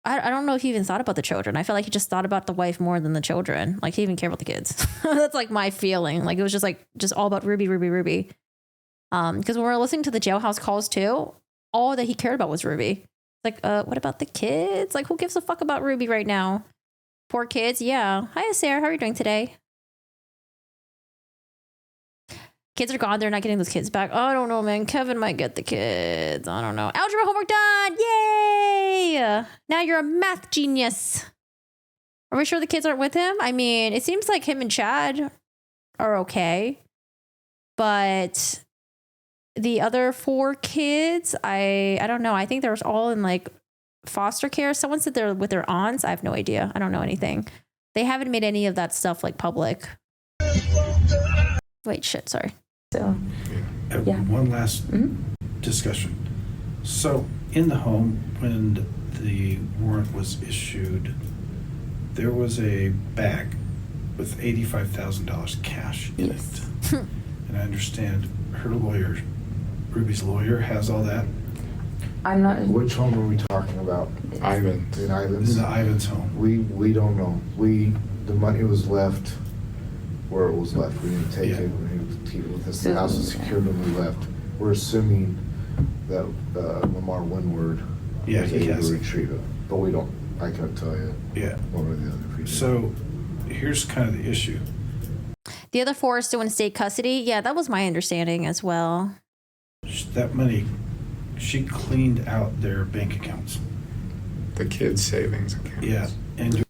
Speaker 2: I don't know if he even thought about the children. I feel like he just thought about the wife more than the children. Like he didn't even care about the kids. That's like my feeling. Like it was just all about Ruby. Because when we were listening to the jailhouse calls too, all that he cared about was Ruby. Like, what about the kids? Like, who gives a fuck about Ruby right now? Poor kids. Yeah. Hi, Sarah. How are you doing today? Kids are gone. They're not getting those kids back. Oh, I don't know, man. Kevin might get the kids. I don't know. Algebra homework done. Yay! Now you're a math genius. Are we sure the kids aren't with him? I mean, it seems like him and Chad are okay. But the other 4 kids, I don't know. I think they're all in like foster care. Someone said they're with their aunts. I have no idea. I don't know anything. They haven't made any of that stuff like public. Wait, shit, sorry.
Speaker 3: So, yeah.
Speaker 5: One last discussion. So, in the home, when the warrant was issued, there was a bag with $85,000 cash in
Speaker 3: Yes.
Speaker 5: it. And I understand her lawyer, Ruby's lawyer, has all that
Speaker 3: I'm not.
Speaker 4: Which home are we talking about?
Speaker 1: Ivan.
Speaker 4: In
Speaker 5: in
Speaker 4: Ivans?
Speaker 5: the Ivans home.
Speaker 4: We don't know. The money was left where it was left. We didn't take
Speaker 5: Yeah.
Speaker 4: it. We didn't keep it with us.
Speaker 3: So-
Speaker 4: The house was secured when we left. We're assuming that Lamar Windward
Speaker 5: Yeah,
Speaker 4: was
Speaker 5: he
Speaker 4: able
Speaker 5: has
Speaker 4: to
Speaker 5: it.
Speaker 4: retrieve it. But we don't, I couldn't tell you
Speaker 5: Yeah.
Speaker 4: one or the other. if we did.
Speaker 5: So, here's kind of the issue.
Speaker 2: The other four are still in state custody. Yeah, that was my understanding as well.
Speaker 5: That money, she cleaned out their bank accounts.
Speaker 1: The kids' savings account.
Speaker 5: Yeah. And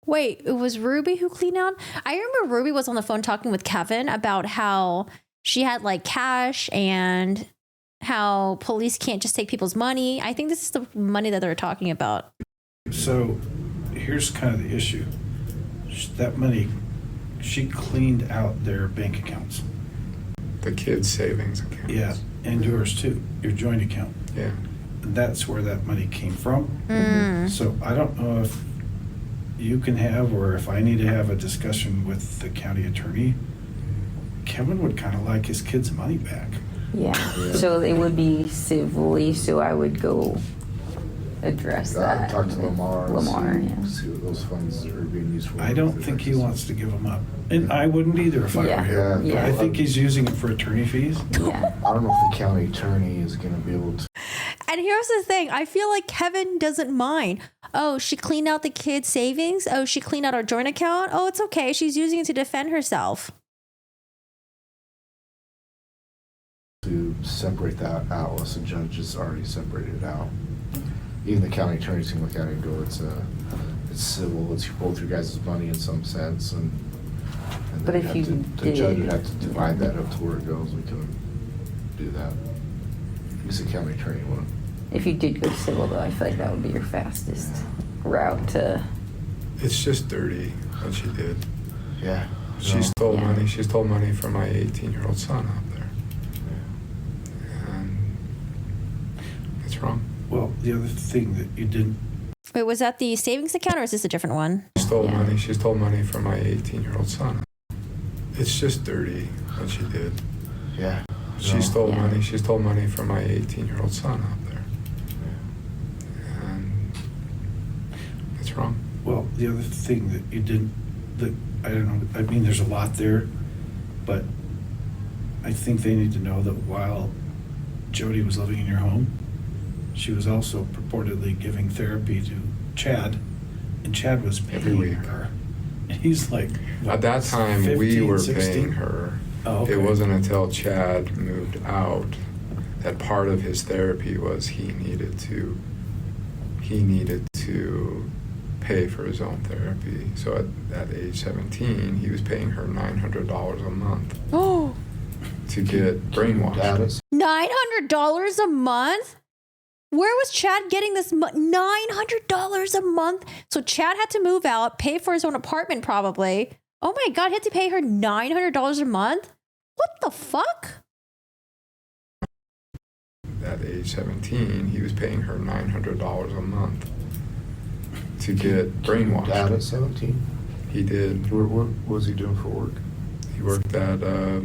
Speaker 2: Wait, it was Ruby who cleaned out? I remember Ruby was on the phone talking with Kevin about how she had like cash and how police can't just take people's money. I think this is the money that they're talking about.
Speaker 5: so, here's kind of the issue. That money, she cleaned out their bank accounts.
Speaker 1: The kids' savings account.
Speaker 5: Yeah, and yours too, your joint account.
Speaker 1: Yeah.
Speaker 5: That's where that money came from.
Speaker 2: Mm.
Speaker 5: So I don't know if you can have, or if I need to have a discussion with the county attorney. Kevin would kind of like his kids' money back.
Speaker 3: Yeah.
Speaker 4: Yeah.
Speaker 3: So it would be civilly. So I would go address that.
Speaker 4: Talk to Lamar. and
Speaker 3: Lamar,
Speaker 4: see,
Speaker 3: yeah.
Speaker 4: see what those funds are being used for.
Speaker 5: I don't think he wants to give them up. And I wouldn't either if I were
Speaker 3: Yeah.
Speaker 5: him.
Speaker 3: Yeah.
Speaker 5: I think he's using it for attorney fees.
Speaker 3: Yeah.
Speaker 4: I don't know if the county attorney is going to be able to.
Speaker 2: And here's the thing. I feel like Kevin doesn't mind. Oh, she cleaned out the kids' savings. Oh, she cleaned out our joint account. Oh, it's okay. She's using it to defend herself.
Speaker 4: To separate that out unless the judge has already separated it out. Even the county attorneys can look at it and go, it's civil, it's both your guys' money in some sense, and
Speaker 3: But
Speaker 4: then
Speaker 3: if
Speaker 4: have
Speaker 3: you
Speaker 4: the judge
Speaker 3: did-
Speaker 4: would have to divide that up to where it goes. We couldn't do that. At least the county attorney wouldn't.
Speaker 3: If you did go civil, though, I feel like that would be your fastest route to.
Speaker 1: It's just dirty what she did.
Speaker 4: Yeah.
Speaker 1: She
Speaker 4: no.
Speaker 1: stole
Speaker 3: Yeah.
Speaker 1: money. She stole money from my 18-year-old son out there. And it's wrong.
Speaker 5: Well, the other thing that you didn't,
Speaker 2: Wait, was that the savings account or is this a different one?
Speaker 1: She stole
Speaker 3: Yeah.
Speaker 1: money. She stole money from my 18-year-old son. It's just dirty what she did.
Speaker 4: Yeah.
Speaker 1: She
Speaker 4: no.
Speaker 1: stole
Speaker 3: Yeah.
Speaker 1: money. She stole money from my 18-year-old son out there. And it's wrong.
Speaker 5: well, the other thing that you didn't, that, I don't know, I mean, there's a lot there, but I think they need to know that while Jody was living in your home, she was also purportedly giving therapy to Chad, and Chad was
Speaker 1: Every
Speaker 5: paying
Speaker 1: week.
Speaker 5: her. And he's like, what,
Speaker 1: At that time, we
Speaker 5: 15,
Speaker 1: were
Speaker 5: 16?
Speaker 1: paying her.
Speaker 5: Oh, okay.
Speaker 1: It wasn't until Chad moved out that part of his therapy was he needed to pay for his own therapy. So at age 17, he was paying her $900 a month
Speaker 2: Oh,
Speaker 1: to get brainwashed.
Speaker 4: Dad is-
Speaker 2: $900 a month? Where was Chad getting this $900 a month? So Chad had to move out, pay for his own apartment probably. Oh my God, he had to pay her $900 a month? What the fuck?
Speaker 1: At age 17, he was paying her $900 a month to get brainwashed.
Speaker 4: Dad at 17.
Speaker 1: He did.
Speaker 4: What was he doing for work?
Speaker 1: He worked at a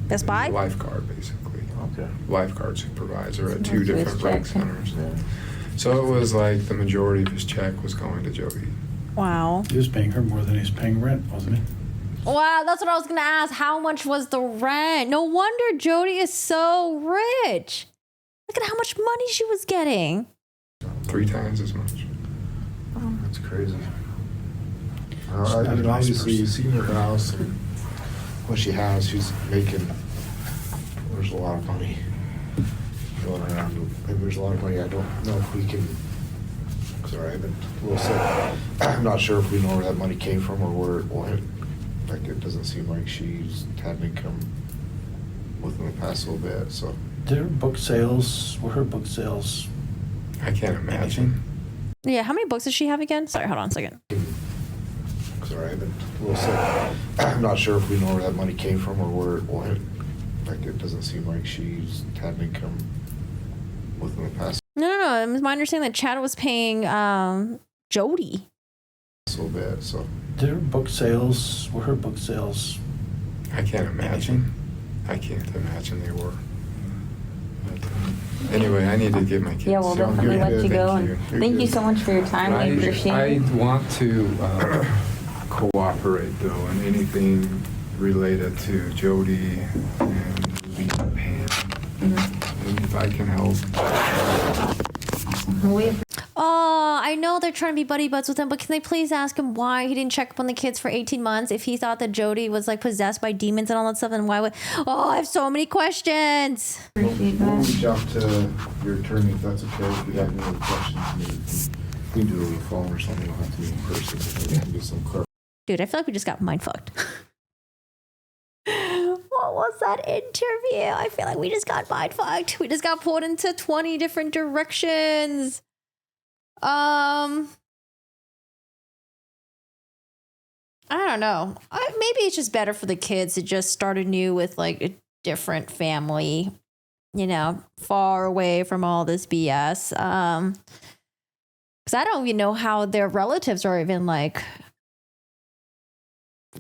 Speaker 2: Best Buy?
Speaker 1: lifeguard, basically.
Speaker 4: Okay.
Speaker 1: Lifeguard supervisor at two
Speaker 3: Most of his
Speaker 1: different rec
Speaker 3: check.
Speaker 1: centers.
Speaker 4: Yeah.
Speaker 1: So it was like the majority of his check was going to Jody.
Speaker 2: Wow.
Speaker 5: He was paying her more than he's paying rent, wasn't he?
Speaker 2: Wow, that's what I was going to ask. How much was the rent? No wonder Jody is so rich. Look at how much money she was getting.
Speaker 1: 3 times as much.
Speaker 4: That's crazy.
Speaker 5: She's not a nice
Speaker 4: Obviously,
Speaker 5: person.
Speaker 4: you've seen her house and what she has. She's making. There's a lot of money going around. Maybe there's a lot of money. I don't know if we can. Sorry, I've been a little sick. I'm not sure if we know where that money came from or where it went. Like, it doesn't seem like she's had an income within the past little bit. So
Speaker 5: Were her book sales
Speaker 1: I can't imagine.
Speaker 2: Yeah, how many books does she have again? Sorry, hold on a second.
Speaker 4: Sorry, I've been a little sick. I'm not sure if we know where that money came from or where it went. Like, it doesn't seem like she's had an income within the past
Speaker 2: No. It was my understanding that Chad was paying Jody.
Speaker 4: little bit, so.
Speaker 5: Were her book sales
Speaker 1: I can't imagine.
Speaker 5: anything?
Speaker 1: I can't imagine they were. But, anyway, I need to get my kids.
Speaker 3: Yeah, we'll
Speaker 1: So
Speaker 3: definitely
Speaker 1: you're
Speaker 3: let
Speaker 1: good.
Speaker 3: you go.
Speaker 1: Thank
Speaker 3: And
Speaker 1: You're
Speaker 3: thank you
Speaker 1: good.
Speaker 3: so much for your time. We appreciate
Speaker 1: I
Speaker 3: it.
Speaker 1: want to cooperate though in anything related to Jody and Lisa Pam. And if I can help.
Speaker 2: Oh, I know they're trying to be buddy buds with him, but can they please ask him why he didn't check up on the kids for 18 months? If he thought that Jody was like possessed by demons and all that stuff, then why would... Oh, I have so many questions.
Speaker 3: Appreciate
Speaker 4: We'll
Speaker 3: that.
Speaker 4: reach out to your attorney if that's okay. If we have any other questions, we can do it over the phone or something. We'll have to be in person so we can get some clarification.
Speaker 2: Dude, I feel like we just got mind fucked. What was that interview? I feel like we just got mind fucked. We just got pulled into 20 different directions. I don't know. Maybe it's just better for the kids to just start anew with like a different family, you know, far away from all this BS. Because I don't even know how their relatives are even like.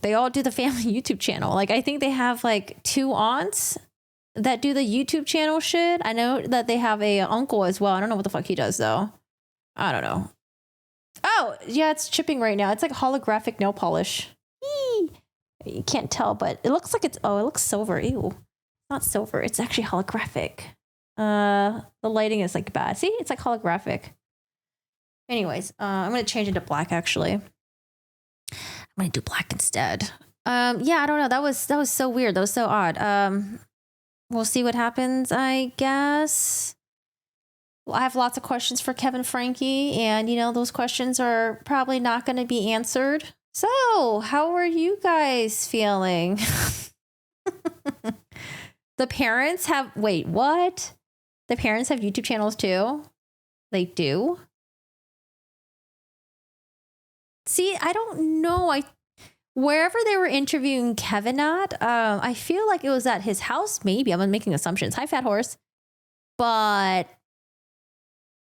Speaker 2: They all do the family YouTube channel. Like, I think they have like 2 aunts that do the YouTube channel shit. I know that they have a uncle as well. I don't know what the fuck he does though. I don't know. Oh, yeah, it's chipping right now. It's like holographic nail polish. Eee. You can't tell, but it looks like it looks silver. Ew. Not silver. It's actually holographic. The lighting is like bad. See? It's like holographic. Anyways, I'm going to change it to black actually. I'm going to do black instead. Yeah, I don't know. That was so weird. That was so odd. We'll see what happens, I guess. Well, I have lots of questions for Kevin Franke, and you know, those questions are probably not going to be answered. So, how are you guys feeling? The parents have, wait, what? The parents have YouTube channels too? They do? See, I don't know. Wherever they were interviewing Kevin at, I feel like it was at his house, maybe. I'm making assumptions. Hi, Fat Horse. But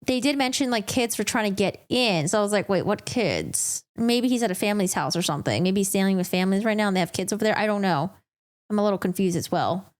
Speaker 2: they did mention like kids were trying to get in. So I was like, wait, what kids? Maybe he's at a family's house or something. Maybe he's dealing with families right now and they have kids over there. I don't know. I'm a little confused as well.